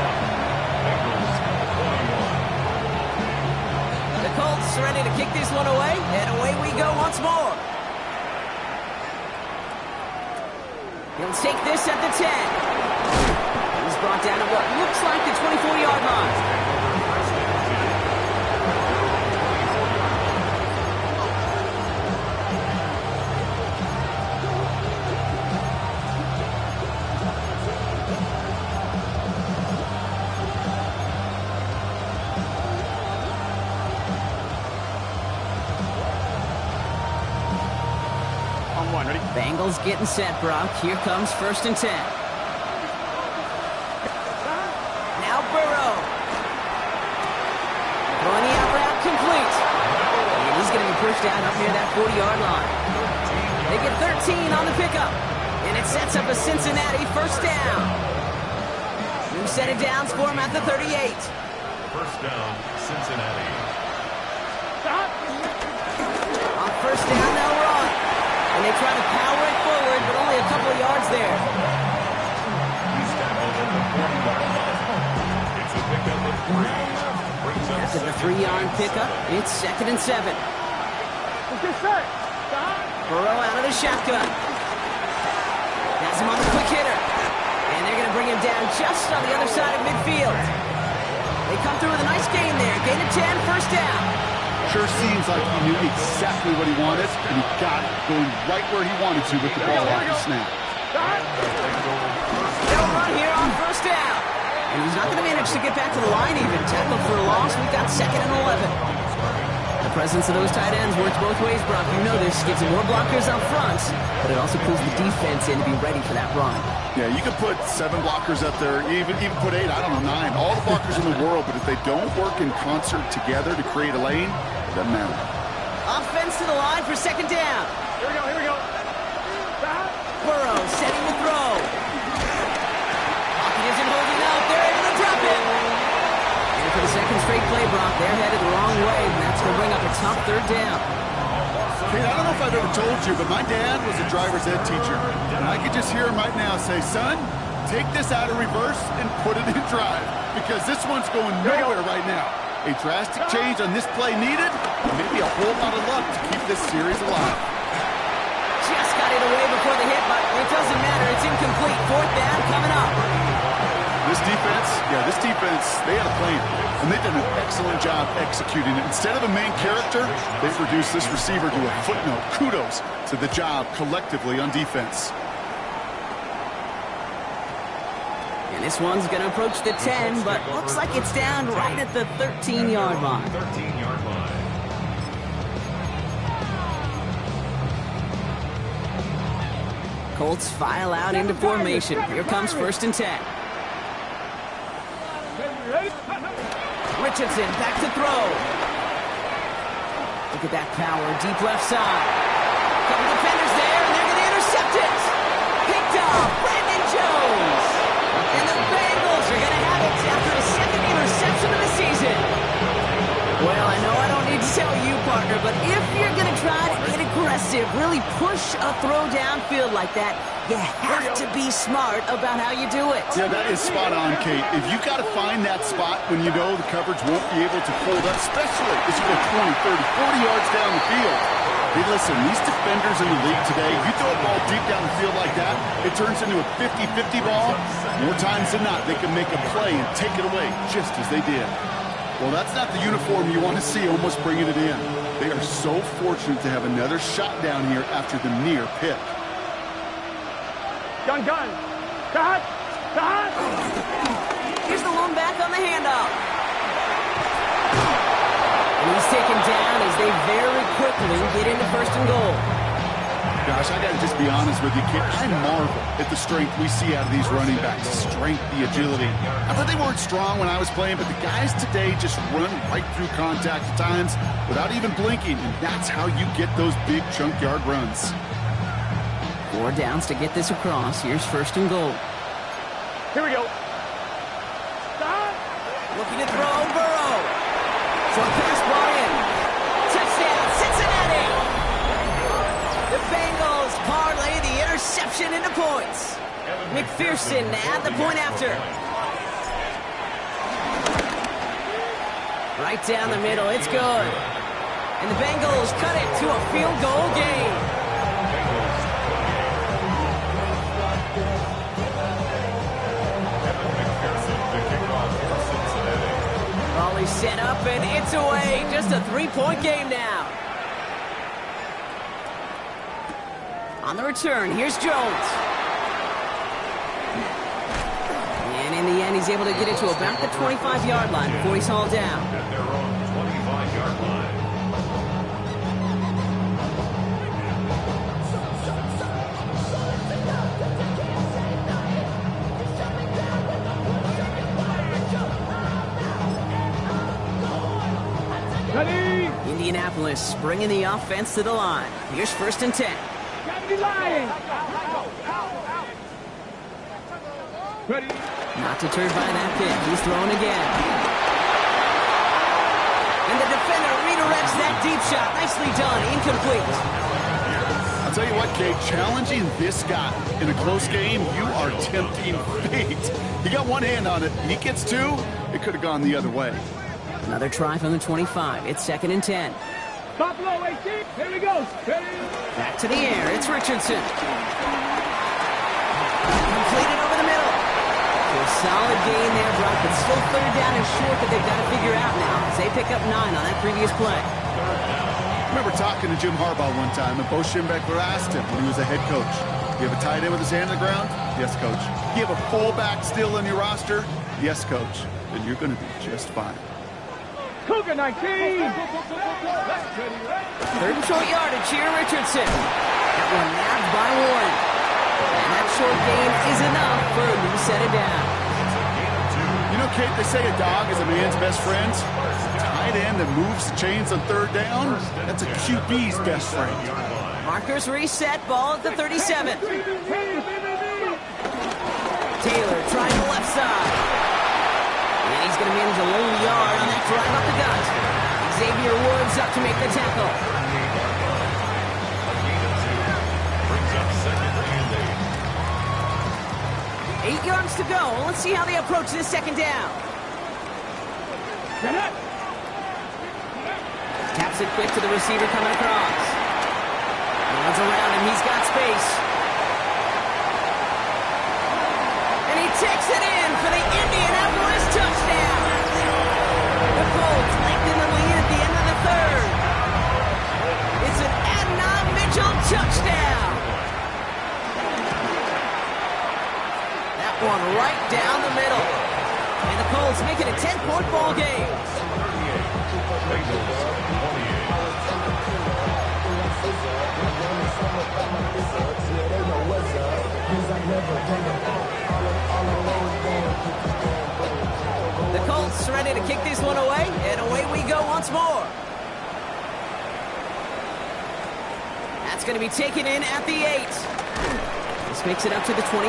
[SPEAKER 3] The Colts ready to kick this one away, and away we go once more. He'll take this at the 10. He's brought down at what looks like the 24-yard line. Bengals getting set, Brock. Here comes first and 10. Now Burrow. Throwing the out route complete. And he's going to be pushed down up near that 40-yard line. They get 13 on the pickup. And it sets up a Cincinnati first down. New set of downs for him at the 38.
[SPEAKER 7] First down, Cincinnati.
[SPEAKER 3] On first down, they'll run. And they try to power it forward, but only a couple of yards there.
[SPEAKER 7] He's tackled at the 40-yard line. It's a pickup of 3.
[SPEAKER 3] After the 3-yard pickup, it's second and 7. Burrow out of the shotgun. Has him on the quick hitter. And they're going to bring him down just on the other side of midfield. They come through with a nice gain there. Gain of 10, first down.
[SPEAKER 6] Sure seems like he knew exactly what he wanted, and he got it going right where he wanted to with the ball after snap.
[SPEAKER 3] They'll run here on first down. And he's not going to manage to get back to the line even. Tackled for a loss. We've got second and 11. The presence of those tight ends works both ways, Brock. You know this. Gives them more blockers up front, but it also pulls the defense in to be ready for that run.
[SPEAKER 6] Yeah, you can put 7 blockers up there, even put 8, I don't know, 9. All the blockers in the world, but if they don't work in concert together to create a lane, it doesn't matter.
[SPEAKER 3] Offense to the line for second down.
[SPEAKER 5] Here we go.
[SPEAKER 3] Burrow setting the throw. Pocket isn't holding up. They're able to drop it. And for the second straight play, Brock, they're headed the wrong way, and that's going to bring up a tough third down.
[SPEAKER 6] Hey, I don't know if I've ever told you, but my dad was a driver's ed teacher. And I could just hear him right now say, son, take this out of reverse and put it in drive. Because this one's going nowhere right now. A drastic change on this play needed, and maybe a whole lot of luck to keep this series alive.
[SPEAKER 3] Just got it away before the hit, but it doesn't matter. It's incomplete. Fourth down coming up.
[SPEAKER 6] This defense, they had a plan, and they did an excellent job executing it. Instead of a main character, they've reduced this receiver to a footnote. Kudos to the job collectively on defense.
[SPEAKER 3] And this one's going to approach the 10, but looks like it's down right at the 13-yard line.
[SPEAKER 7] 13-yard line.
[SPEAKER 3] Colts file out into formation. Here comes 1st and 10. Richardson back to throw. Look at that power, deep left side. Couple defenders there, and they're going to intercept it. Picked off, Brandon Jones. And the Bengals are going to have it after a second interception of the season. Well, I know I don't need to tell you, partner, but if you're going to try to get aggressive, really push a throw downfield like that, you have to be smart about how you do it.
[SPEAKER 6] Yeah, that is spot on, Kate. If you got to find that spot when you know the coverage won't be able to hold up, especially as you go 20, 30, 40 yards down the field. Hey, listen, these defenders in the league today, you throw a ball deep down the field like that, it turns into a 50-50 ball. More times than not, they can make a play and take it away, just as they did. Well, that's not the uniform you want to see almost bringing it in. They are so fortunate to have another shot down here after the near pick.
[SPEAKER 5] Gun. Cut.
[SPEAKER 3] Here's the lone back on the handoff. And he's taken down as they very quickly get into 1st and goal.
[SPEAKER 6] Gosh, I got to just be honest with you, kid. I marvel at the strength we see out of these running backs. Strength, the agility. I thought they weren't strong when I was playing, but the guys today just run right through contact at times without even blinking, and that's how you get those big chunk yard runs.
[SPEAKER 3] 4 downs to get this across. Here's 1st and goal.
[SPEAKER 5] Here we go.
[SPEAKER 3] Looking to throw, Burrow. Short pass ball in. Touchdown, Cincinnati. The Bengals parlay the interception into points. McPherson at the point after. Right down the middle, it's good. And the Bengals cut it to a field goal game. Raleigh set up and it's away. Just a 3-point game now. On the return, here's Jones. And in the end, he's able to get it to about the 25-yard line before he's hauled down.
[SPEAKER 7] At their own 25-yard line.
[SPEAKER 3] Indianapolis bringing the offense to the line. Here's 1st and 10.
[SPEAKER 5] Gotta be lying. Ready.
[SPEAKER 3] Not deterred by that pick. He's throwing again. And the defender redirects that deep shot. Nicely done. Incomplete.
[SPEAKER 6] I'll tell you what, Kate, challenging this guy in a close game, you are tempting fate. He got one hand on it. He gets 2. It could have gone the other way.
[SPEAKER 3] Another try from the 25. It's 2nd and 10.
[SPEAKER 5] Top low, 18. Here we go. Ready.
[SPEAKER 3] Back to the air. It's Richardson. Completed over the middle. So a solid gain there, Brock, but still 3rd down and short that they've got to figure out now as they pick up 9 on that previous play.
[SPEAKER 6] I remember talking to Jim Harbaugh one time, and Bo Schembechler asked him when he was a head coach, do you have a tight end with his hand on the ground? Yes, coach. Do you have a fullback still on your roster? Yes, coach. Then you're going to be just fine.
[SPEAKER 5] Cougar 19.
[SPEAKER 3] 3rd and short yardage here, Richardson. That one nabbed by Warren. And that short gain is enough for him to set it down.
[SPEAKER 6] You know, Kate, they say a dog is a man's best friend. A tight end that moves the chains on 3rd down, that's a QB's best friend.
[SPEAKER 3] Markers reset, ball at the 37. Taylor trying the left side. And he's going to manage a lone yard on that drive up the gut. Xavier Woods up to make the tackle.
[SPEAKER 7] Brings up 2nd and 8.
[SPEAKER 3] 8 yards to go. Let's see how they approach this 2nd down. Pops it quick to the receiver coming across. Runs around him. He's got space. And he takes it in for the Indianapolis touchdown. The Colts lengthen the lead at the end of the third. It's an Adnan Mitchell touchdown. That one right down the middle. And the Colts make it a 10-point ball game. 38. The Colts ready to kick this one away, and away we go once more. That's going to be taken in at the 8. This makes it up to the 25.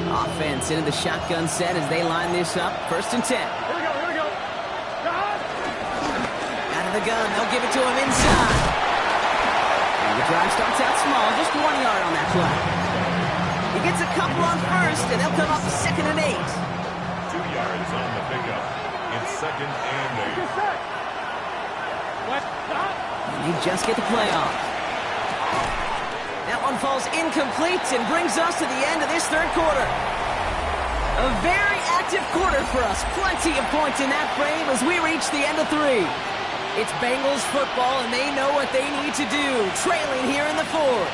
[SPEAKER 3] Offense into the shotgun set as they line this up. 1st and 10.
[SPEAKER 5] Here we go.
[SPEAKER 3] Out of the gun, they'll give it to him inside. And the drive starts out small, just 1 yard on that play. He gets a couple on 1st, and they'll come up 2nd and 8.
[SPEAKER 7] 2 yards on the pickup. It's 2nd and 8.
[SPEAKER 3] And they just get the play off. That one falls incomplete and brings us to the end of this third quarter. A very active quarter for us. Plenty of points in that frame as we reach the end of 3. It's Bengals football, and they know what they need to do, trailing here in the 4th.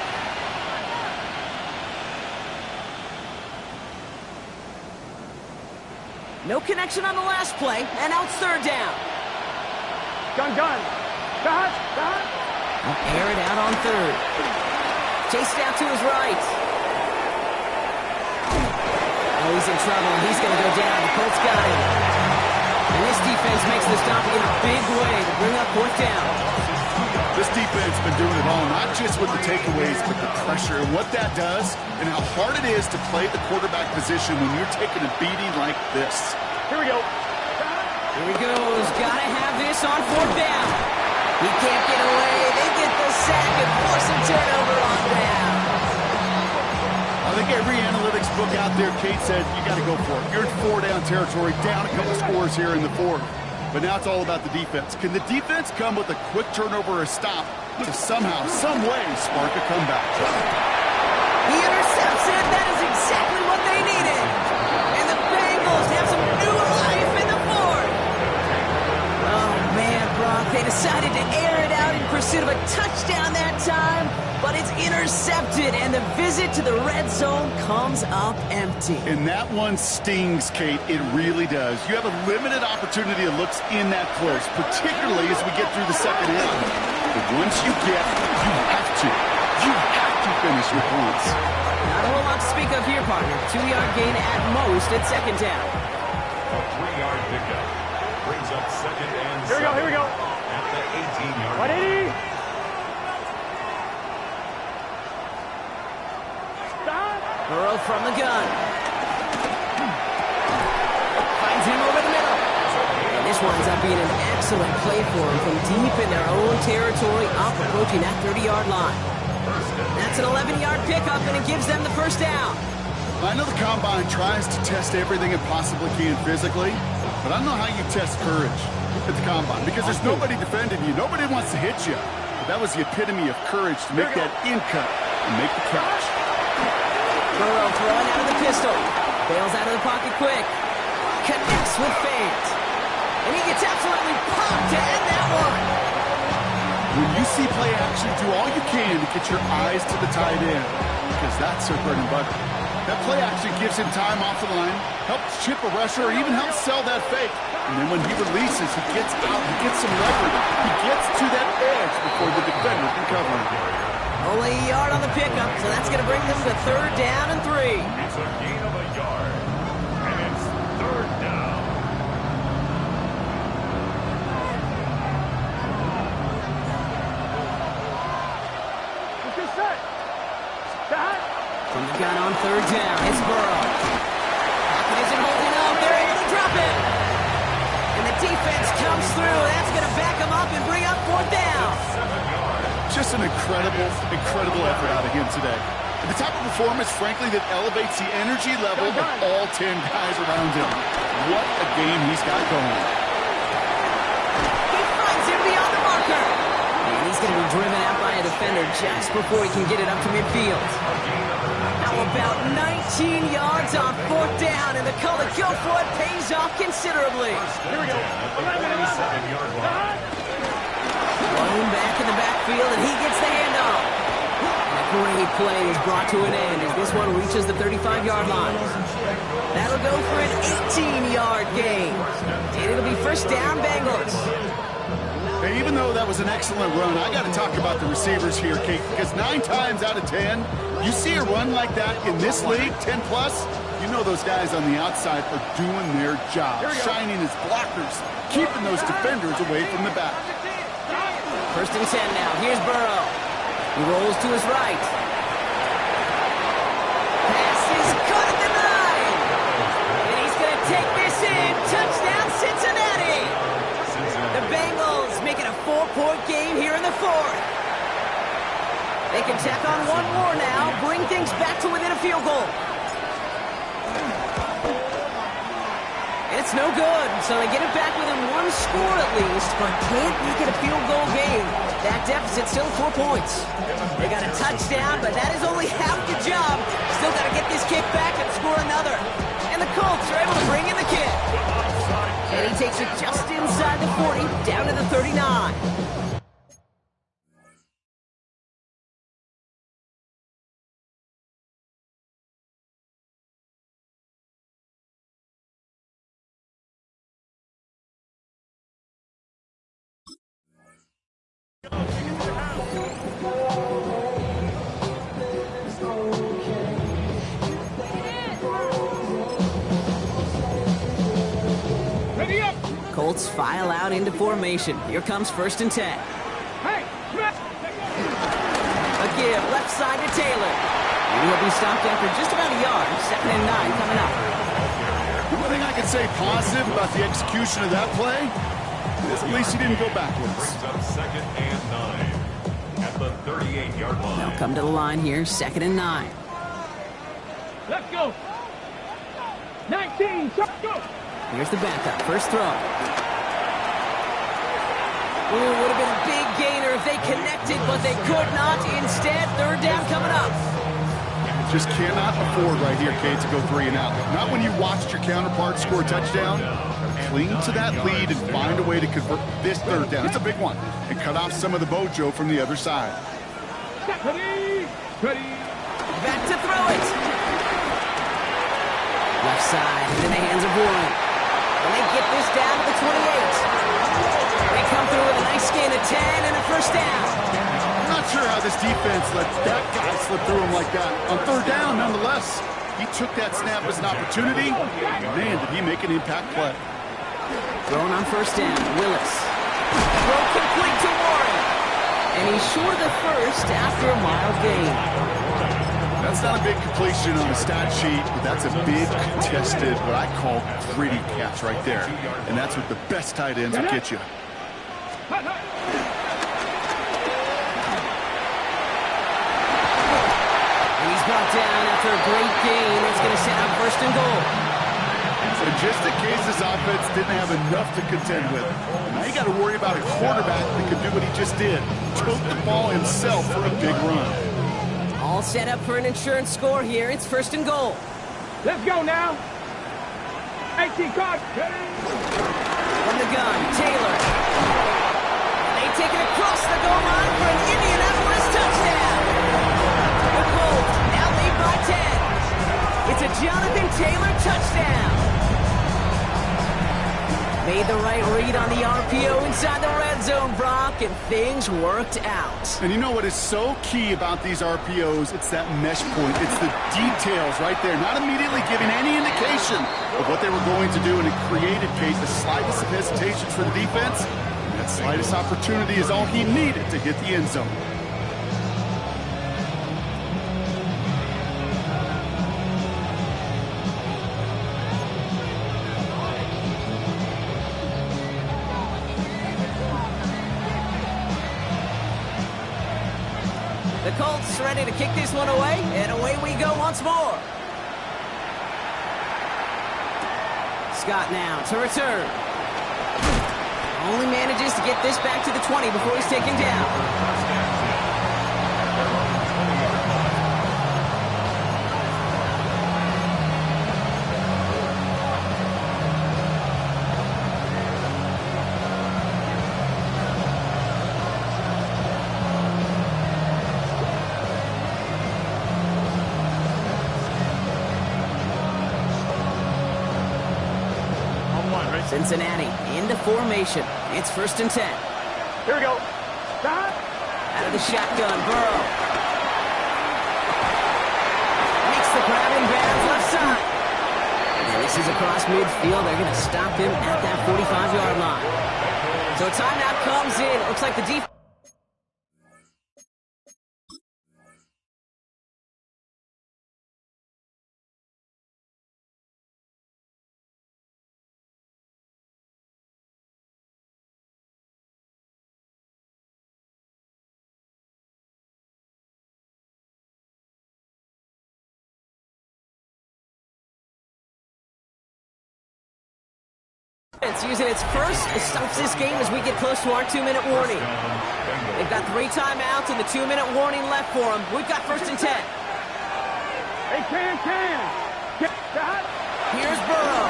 [SPEAKER 3] No connection on the last play, and now it's 3rd down.
[SPEAKER 5] Gun.
[SPEAKER 3] I'll air it out on 3rd. Chased out to his right. Oh, he's in trouble. He's going to go down. The Colts got him. And this defense makes the stop in a big way to bring up 4th down.
[SPEAKER 6] This defense has been doing it all, not just with the takeaways, but the pressure and what that does and how hard it is to play the quarterback position when you're taking a beating like this.
[SPEAKER 5] Here we go.
[SPEAKER 3] Here he goes. Got to have this on 4th down. He can't get away. They get the sack and force a turnover on down.
[SPEAKER 6] I think every analytics book out there, Kate said, you got to go for it. You're in 4-down territory, down a couple scores here in the 4th. But now it's all about the defense. Can the defense come with a quick turnover or a stop to somehow, some way, spark a comeback?
[SPEAKER 3] He intercepts it. That is exactly what they needed. And the Bengals have some new life in the 4th. Oh, man, Brock, they decided to air it out in pursuit of a touchdown that time, but it's intercepted, and the visit to the red zone comes up empty.
[SPEAKER 6] And that one stings, Kate. It really does. You have a limited opportunity that looks in that close, particularly as we get through the 2nd half. But once you get, you have to finish with points.
[SPEAKER 3] Not a whole lot to speak of here, partner. 2-yard gain at most at 2nd down.
[SPEAKER 7] A 3-yard pickup brings up 2nd and 7.
[SPEAKER 5] Here we go.
[SPEAKER 7] At the 18-yard line.
[SPEAKER 5] 180.
[SPEAKER 3] Burrow from the gun. Finds him over the middle. And this winds up being an excellent play for him from deep in their own territory, up approaching that 30-yard line. That's an 11-yard pickup, and it gives them the 1st down.
[SPEAKER 6] I know the Combine tries to test everything it possibly can physically, but I don't know how you test courage at the Combine because there's nobody defending you. Nobody wants to hit you. But that was the epitome of courage to make that in cut and make the catch.
[SPEAKER 3] Burrow throwing out of the pistol. Bails out of the pocket quick. Connects with fans. And he gets absolutely popped to end that one.
[SPEAKER 6] When you see play action, do all you can to get your eyes to the tight end because that's their bread and butter. That play action gives him time off the line, helps chip a rusher, or even helps sell that fake. And then when he releases, he gets out, he gets some leverage. He gets to that edge before the defender can cover him.
[SPEAKER 3] Only a yard on the pickup, so that's going to bring them to 3rd down and 3.
[SPEAKER 7] It's a gain of a yard, and it's 3rd down.
[SPEAKER 3] From the gun on 3rd down, it's Burrow. Pocket isn't holding up. They're able to drop it. through. That's going to back him up and bring up fourth down.
[SPEAKER 6] Just an incredible effort out of him today. And the type of performance, frankly, that elevates the energy level of all 10 guys around him. What a game he's got going.
[SPEAKER 3] He finds him beyond the marker. And he's going to be driven out by a defender just before he can get it up to midfield. How about 19 yards on fourth down, and the call to go for it pays off considerably.
[SPEAKER 5] Here we go.
[SPEAKER 7] 37-yard line.
[SPEAKER 3] Blown back in the backfield, and he gets the handoff. And a great play is brought to an end as this one reaches the 35-yard line. That'll go for an 18-yard gain. And it'll be first down, Bengals.
[SPEAKER 6] Hey, even though that was an excellent run, I got to talk about the receivers here, Kate, because 9 times out of 10, you see a run like that in this league, 10+, you know those guys on the outside are doing their job, shining as blockers, keeping those defenders away from the back.
[SPEAKER 3] First and 10 now. Here's Burrow. He rolls to his right. Pass is caught at the 9. And he's going to take this in. Touchdown, Cincinnati. The Bengals making a 4-point game here in the fourth. They can tack on one more now, bring things back to within a field goal. It's no good, so they get it back within one score at least, but can't make it a field goal game. That deficit's still 4 points. They got a touchdown, but that is only half the job. Still got to get this kick back and score another. And the Colts are able to bring in the kick. And he takes it just inside the 40, down to the 39. Colts file out into formation. Here comes first and 10.
[SPEAKER 5] Hey,
[SPEAKER 3] A give left side to Taylor. And he'll be stopped after just about a yard. 2nd and 9 coming up.
[SPEAKER 6] One thing I can say positive about the execution of that play is at least he didn't go backwards.
[SPEAKER 7] Brings up 2nd and 9 at the 38-yard line.
[SPEAKER 3] They'll come to the line here, 2nd and 9.
[SPEAKER 5] let's go. 19, go.
[SPEAKER 3] Here's the backup, first throw. Ooh, would have been a big gainer if they connected, but they could not. Instead, 3rd down coming up.
[SPEAKER 6] Just cannot afford right here, Kate, to go 3 and out. Not when you watched your counterpart score a touchdown. Cling to that lead and find a way to convert this 3rd down. It's a big one. And cut off some of the mojo from the other side.
[SPEAKER 5] Ready.
[SPEAKER 3] Back to throw it. Left side, into the hands of Warren. And they get this down to the 28. They come through with a nice gain of 10 and a first down.
[SPEAKER 6] I'm not sure how this defense let that guy slip through him like that. On 3rd down, nonetheless, he took that snap as an opportunity. Man, did he make an impact play.
[SPEAKER 3] Thrown on first down, Willis. Throw complete to Warren. And he's short of the first after a mild gain.
[SPEAKER 6] That's not a big completion on the stat sheet, but that's a big contested, what I call gritty catch right there. And that's what the best tight ends will get you.
[SPEAKER 3] He's brought down after a great gain. It's going to set up first and goal.
[SPEAKER 6] So just in case his offense didn't have enough to contend with, now you got to worry about a quarterback that could do what he just did. Tote the ball himself for a big run.
[SPEAKER 3] All set up for an insurance score here. It's first and goal.
[SPEAKER 5] Let's go now. 18 card.
[SPEAKER 3] From the gun, Taylor. And they take it across the goal line for an Indianapolis touchdown. The Colts now lead by 10. It's a Jonathan Taylor touchdown. Made the right read on the RPO inside the red zone, Brock, and things worked out.
[SPEAKER 6] And you know what is so key about these RPOs? It's that mesh point. It's the details right there. Not immediately giving any indication of what they were going to do, and it created, Kate, the slightest of hesitations for the defense. And that slightest opportunity is all he needed to hit the end zone.
[SPEAKER 3] Colts ready to kick this one away, and away we go once more. Scott now to return. Only manages to get this back to the 20 before he's taken down. Cincinnati into formation. It's 1st and 10.
[SPEAKER 5] Here we go. Stop.
[SPEAKER 3] Out of the shotgun, Burrow. Makes the grab in bounds left side. And this is across midfield. They're going to stop him at that 45-yard line. So timeout comes in. It looks like the defense. It's using its first. It stops this game as we get close to our 2-minute warning. They've got 3 timeouts and the 2-minute warning left for them. We've got 1st and 10.
[SPEAKER 5] Hey, can. Get that.
[SPEAKER 3] Here's Burrow.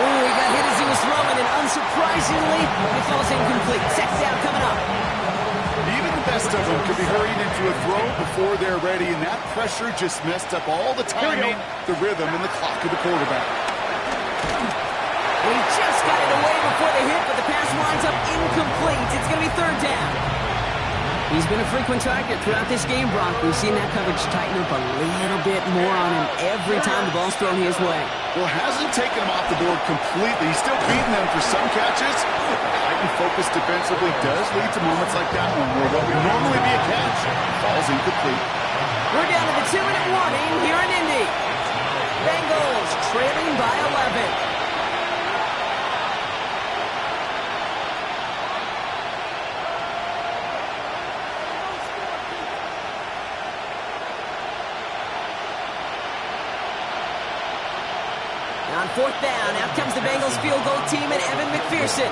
[SPEAKER 3] Ooh, he got hit as he was throwing, and unsurprisingly, it falls incomplete. Second down coming up.
[SPEAKER 6] Even the best of them could be hurried into a throw before they're ready, and that pressure just messed up all the timing, the rhythm, and the clock of the quarterback.
[SPEAKER 3] He just got it away before the hit, but the pass winds up incomplete. It's going to be 3rd down. He's been a frequent target throughout this game, Brock. We've seen that coverage tighten up a little bit more on him every time the ball's thrown his way.
[SPEAKER 6] Well, hasn't taken him off the board completely. He's still beating them for some catches. Heightened focus defensively does lead to moments like that one, where what would normally be a catch falls incomplete.
[SPEAKER 3] We're down to the 2-minute warning here in Indy. Bengals trailing by 11. On 4th down, out comes the Bengals field goal team and Evan McPherson.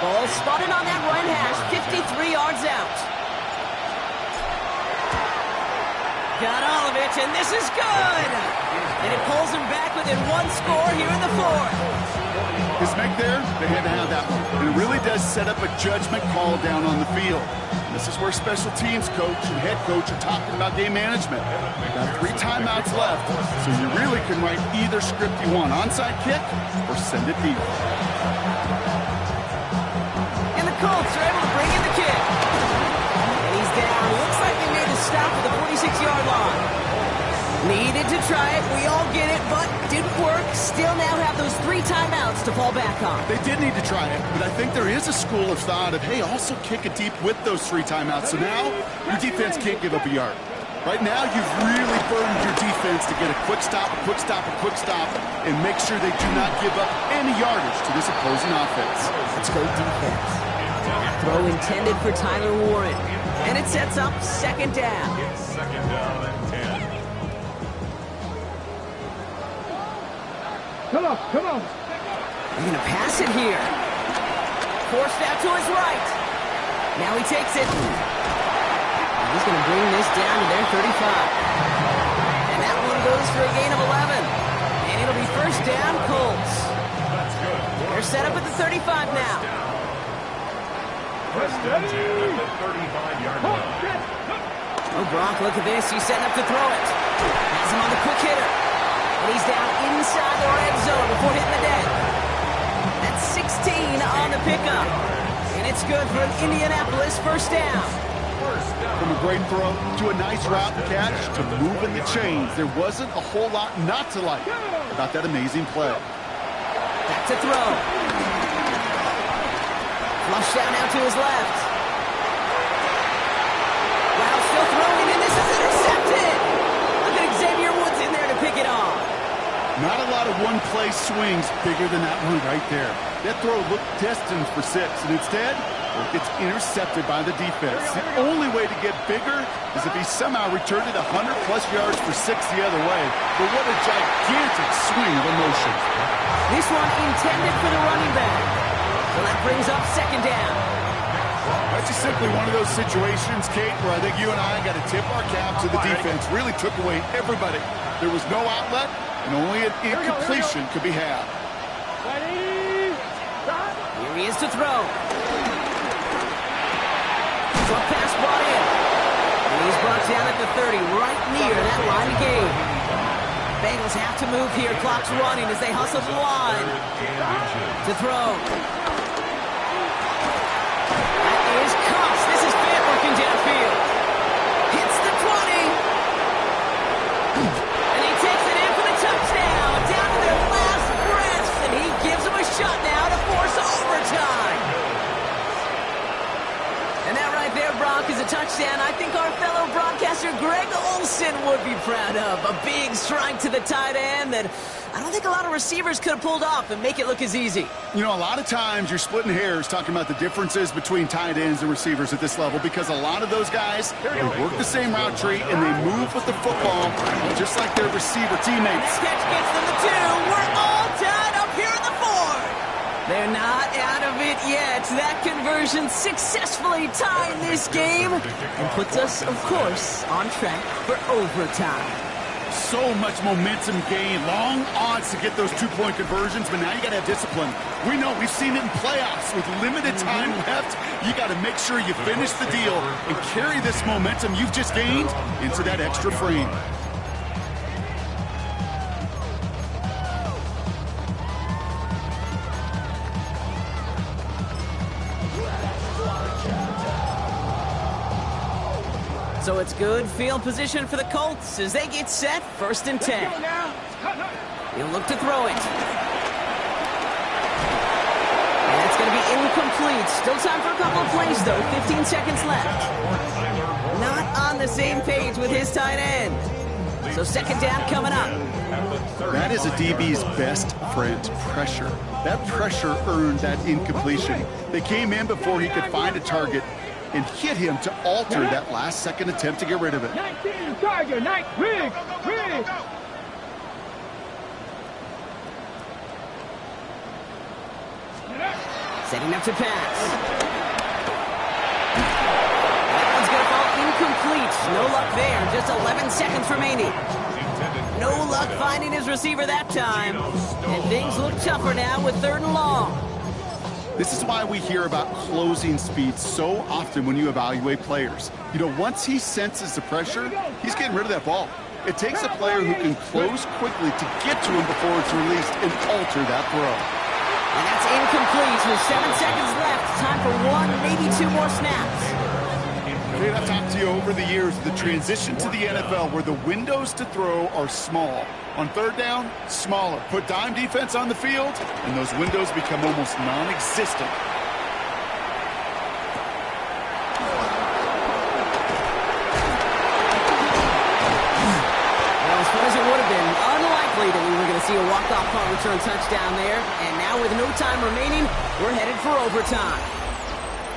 [SPEAKER 3] Ball spotted on that right hash, 53 yards out. Got all of it, and this is good! And it pulls him back within 1 score here in the 4th.
[SPEAKER 6] His make there, they had to have that one. And it really does set up a judgment call down on the field. This is where special teams coach and head coach are talking about game management. Got 3 timeouts left, so you really can write either script you want. Onside kick or send it deep.
[SPEAKER 3] And the Colts are able to bring in the kick. And he's down. Looks like they made the stop at the 46-yard line. Needed to try it. We all get it, but didn't work. Still now have those 3 timeouts to fall back on.
[SPEAKER 6] They did need to try it, but I think there is a school of thought of, hey, also kick it deep with those 3 timeouts. So now your defense can't give up a yard. Right now, you've really burdened your defense to get a quick stop, and make sure they do not give up any yardage to this opposing offense.
[SPEAKER 3] Let's go defense. Throw intended for Tyler Warren. And it sets up 2nd down.
[SPEAKER 7] It's 2nd down and 10.
[SPEAKER 5] Come on.
[SPEAKER 3] He's going to pass it here. Forced out to his right. Now he takes it. He's going to bring this down to their 35. And that one goes for a gain of 11. And it'll be 1st down, Colts. They're set up at the 35 now.
[SPEAKER 7] 1st and 10 at the 35-yard line.
[SPEAKER 3] Oh, Brock, look at this. He's setting up to throw it. Has him on the quick hitter. And he's down inside the red zone before hitting the deck. That's 16 on the pickup. And it's good for an Indianapolis 1st down.
[SPEAKER 6] From a great throw to a nice route and catch to moving the chains, there wasn't a whole lot not to like about that amazing play.
[SPEAKER 3] Back to throw. Flush down out to his left. Wow, still throwing, and this is intercepted. Look at Xavier Woods in there to pick it off.
[SPEAKER 6] Not a lot of one-play swings bigger than that one right there. That throw looked destined for 6, and instead, Gets intercepted by the defense. The only way to get bigger is if he somehow returned it 100-plus yards for 6 the other way. But what a gigantic swing of emotion.
[SPEAKER 3] This one intended for the running back. So that brings up second down.
[SPEAKER 6] That's just simply one of those situations, Kate, where I think you and I got to tip our cap to the defense. Really took away everybody. There was no outlet, and only an incompletion could be had.
[SPEAKER 3] Here he is to throw. Short pass brought in. And he's brought down at the 30, right near that line of game. Bengals have to move here. Clock's running as they hustle the line. To throw. That is Cox. This is Fant working downfield. Hits the 20. And he takes it in for the touchdown. Down to their last breaths. And he gives them a shot now to force overtime. And that right there, Brock, is a touchdown I think our fellow broadcaster Greg Olsen would be proud of. A big strike to the tight end that I don't think a lot of receivers could have pulled off and make it look as easy.
[SPEAKER 6] You know, a lot of times you're splitting hairs talking about the differences between tight ends and receivers at this level because a lot of those guys, they work the same route tree and they move with the football just like their receiver teammates.
[SPEAKER 3] This catch gets them the 2. We're all tied up here in the 4. They're not out of it yet. That conversion successfully tying this game and puts us, of course, on track for overtime.
[SPEAKER 6] So much momentum gain, long odds to get those 2-point conversions, but now you got to have discipline. We know, we've seen it in playoffs with limited time left. You got to make sure you finish the deal and carry this momentum you've just gained into that extra frame.
[SPEAKER 3] So it's good field position for the Colts as they get set, 1st and 10. He'll look to throw it. And it's going to be incomplete. Still time for a couple of plays, though. 15 seconds left. Not on the same page with his tight end. So second down coming up.
[SPEAKER 6] That is a DB's best friend, pressure. That pressure earned that incompletion. They came in before he could find a target and hit him to alter that last-second attempt to get rid of it.
[SPEAKER 5] 19, Tiger, Rig.
[SPEAKER 3] Setting up to pass. That one's going to fall incomplete. No luck there. Just 11 seconds remaining. No luck finding his receiver that time. And things look tougher now with 3rd and long.
[SPEAKER 6] This is why we hear about closing speed so often when you evaluate players. You know, once he senses the pressure, he's getting rid of that ball. It takes a player who can close quickly to get to him before it's released and alter that throw.
[SPEAKER 3] And that's incomplete with 7 seconds left. Time for 1, maybe 2 more snaps.
[SPEAKER 6] I've talked to you over the years, the transition to the NFL where the windows to throw are small. On 3rd down, smaller. Put dime defense on the field, and those windows become almost non-existent.
[SPEAKER 3] Well, as far as it would have been, unlikely that we were going to see a walk-off punt return touchdown there. And now with no time remaining, we're headed for overtime.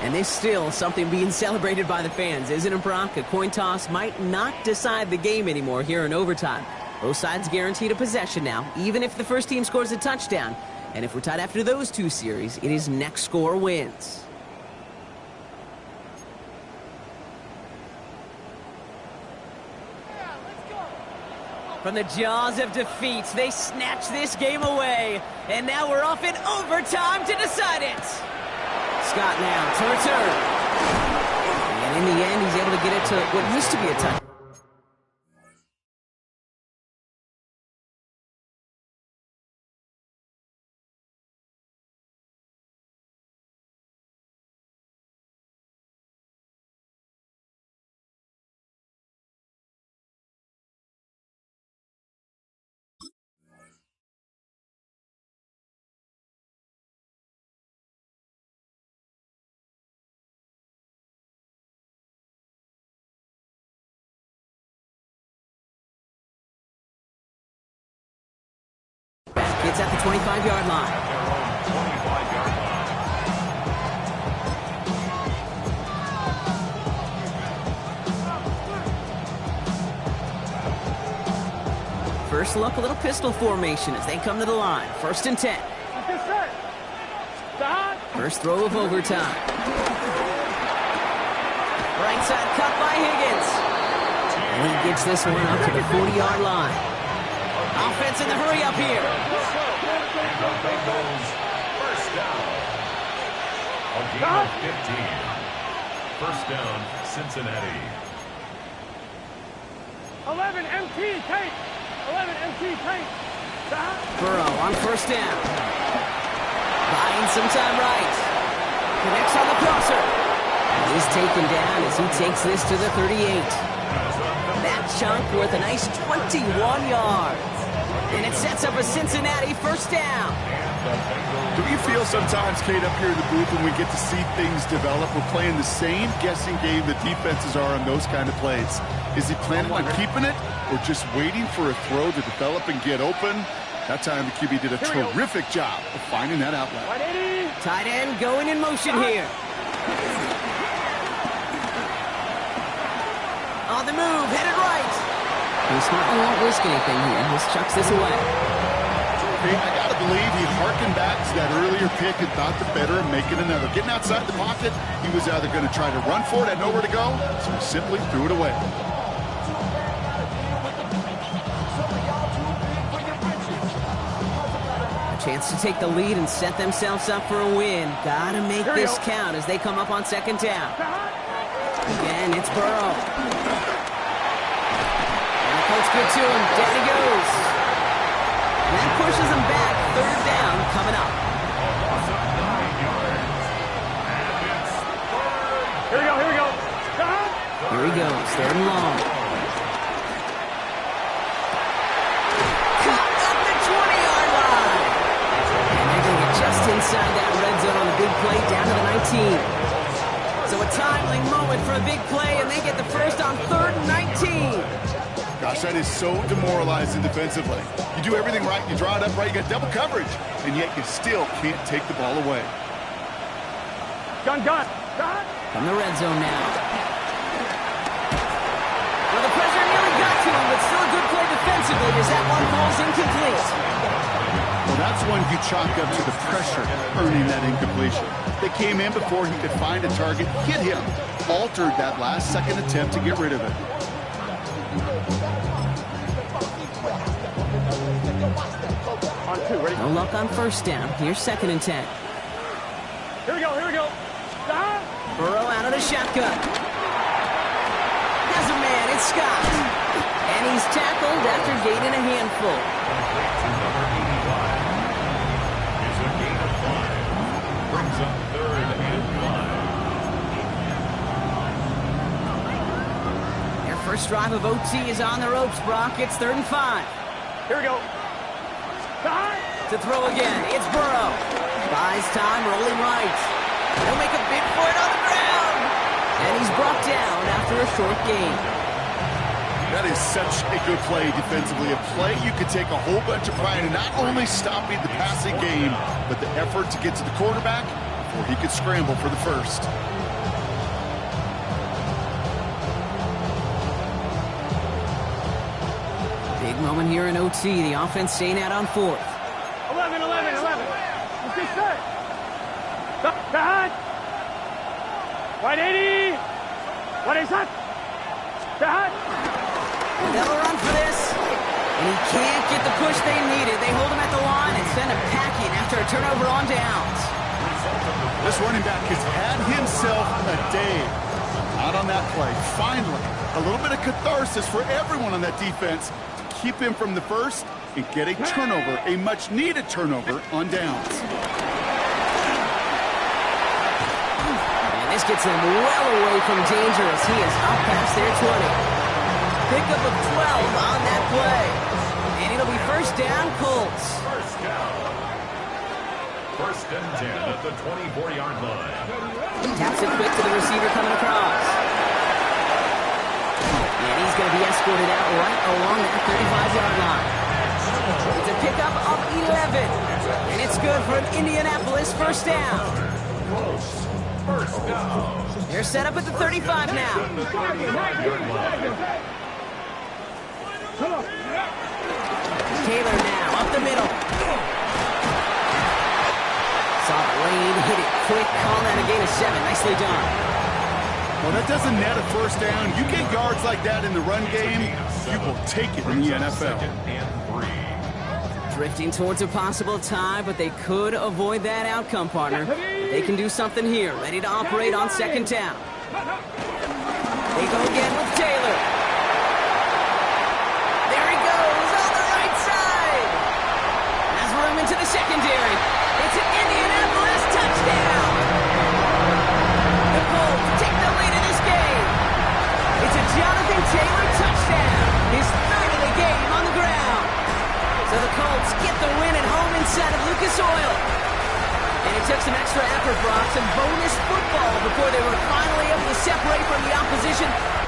[SPEAKER 3] And there's still something being celebrated by the fans, isn't it, Brock? A coin toss might not decide the game anymore here in overtime. Both sides guaranteed a possession now, even if the first team scores a touchdown. And if we're tied after those 2 series, it is next score wins. From the jaws of defeat, they snatch this game away. And now we're off in overtime to decide it. Scott now to return. And in the end, he's able to get it to what used to be a touchdown. It's at the 25-yard line. First look, a little pistol formation as they come to the line. 1st and 10. First throw of overtime. Right side cut by Higgins. And he gets this one up to the 40-yard line. Offense in the hurry up here.
[SPEAKER 7] And the Bengals first down. A gain of 15. First down, Cincinnati.
[SPEAKER 5] 11 MT tape. 11 MT tape.
[SPEAKER 3] Burrow on 1st down. Buying some time right. Connects on the crosser. He's taken down as he takes this to the 38. That chunk worth a nice 21 yards. And it sets up a Cincinnati first down.
[SPEAKER 6] Do you feel sometimes, Kate, up here in the booth when we get to see things develop, we're playing the same guessing game that defenses are on those kind of plays? Is he planning on keeping it or just waiting for a throw to develop and get open? That time the QB did a terrific job of finding that outlet.
[SPEAKER 3] Tight end going in motion here. On the move, headed right. He's not going to risk anything here. Just chucks this away.
[SPEAKER 6] I got to believe he harkened back to that earlier pick and thought the better of making another. Getting outside the pocket, he was either going to try to run for it, had nowhere to go, so he simply threw it away.
[SPEAKER 3] Chance to take the lead and set themselves up for a win. Gotta make this count as they come up on 2nd down. Again, it's Burrow. And the coach good to him. Down he goes. And that pushes him back. 3rd down coming up.
[SPEAKER 5] Here we go, here we go.
[SPEAKER 3] Here he goes, 3rd and long. Caught at the 20-yard line. And they're going to get just inside that red zone on the big play down to the 19. So a timely moment for a big play, and they get the first on 3rd and 19.
[SPEAKER 6] Gosh, that is so demoralizing defensively. You do everything right, you draw it up right, you got double coverage, and yet you still can't take the ball away.
[SPEAKER 5] Gun.
[SPEAKER 3] From the red zone now. Well, the pressure nearly got to him, but still a good play defensively as that one falls incomplete.
[SPEAKER 6] Well, that's one you chalk up to the pressure earning that incompletion. They came in before he could find a target, hit him, altered that last-second attempt to get rid of it.
[SPEAKER 5] On 2, ready?
[SPEAKER 3] No luck on 1st down. Here's 2nd and 10.
[SPEAKER 5] Here we go.
[SPEAKER 3] Burrow out of the shotgun. Has a man, it's Scott. And he's tackled after gaining a handful.
[SPEAKER 7] Number 85 is a gain of 5. Brings up 3rd and 5.
[SPEAKER 3] Their first drive of OT is on the ropes, Brock. It's 3rd and 5.
[SPEAKER 5] Here we go.
[SPEAKER 3] To throw again, it's Burrow. Buys time, rolling right. He'll make a big for it on the ground. And he's brought down after a short gain.
[SPEAKER 6] That is such a good play defensively. A play you could take a whole bunch of pride in not only stopping the passing game, but the effort to get to the quarterback before he could scramble for the first.
[SPEAKER 3] Big moment here in OT. The offense staying out on 4th.
[SPEAKER 5] 11. Let's get set. Behind. 180. What is that? Behind.
[SPEAKER 3] They'll run for this. And he can't get the push they needed. They hold him at the line and send him packing after a turnover on downs.
[SPEAKER 6] This running back has had himself a day. Not on that play. Finally, a little bit of catharsis for everyone on that defense to keep him from the first and get a turnover, a much-needed turnover on downs.
[SPEAKER 3] And this gets him well away from danger as he is up past their 20. Pickup of 12 on that play. And it'll be first down, Colts.
[SPEAKER 7] First down. 1st and 10 at the 24-yard line.
[SPEAKER 3] Taps it quick to the receiver coming across. And he's going to be escorted out right along that 35-yard line. It's a pickup of 11. And it's good for an Indianapolis first down.
[SPEAKER 7] First down.
[SPEAKER 3] They're set up at the 35 now. the middle. Saw the lane, hit it quick, call that a gain of 7. Nicely done.
[SPEAKER 6] Well, that doesn't net a first down. You get yards like that in the run game, you will take it in the NFL.
[SPEAKER 3] Drifting towards a possible tie, but they could avoid that outcome, partner. They can do something here. Ready to operate on second down. They go again with Taylor. There he goes on the right side. Has room into the secondary. It's an Indianapolis touchdown. The Colts take the lead in this game. It's a Jonathan Taylor touchdown. His third of the game on the ground. So the Colts get the win at home inside of Lucas Oil. And it took some extra effort, Brock, some bonus football before they were finally able to separate from the opposition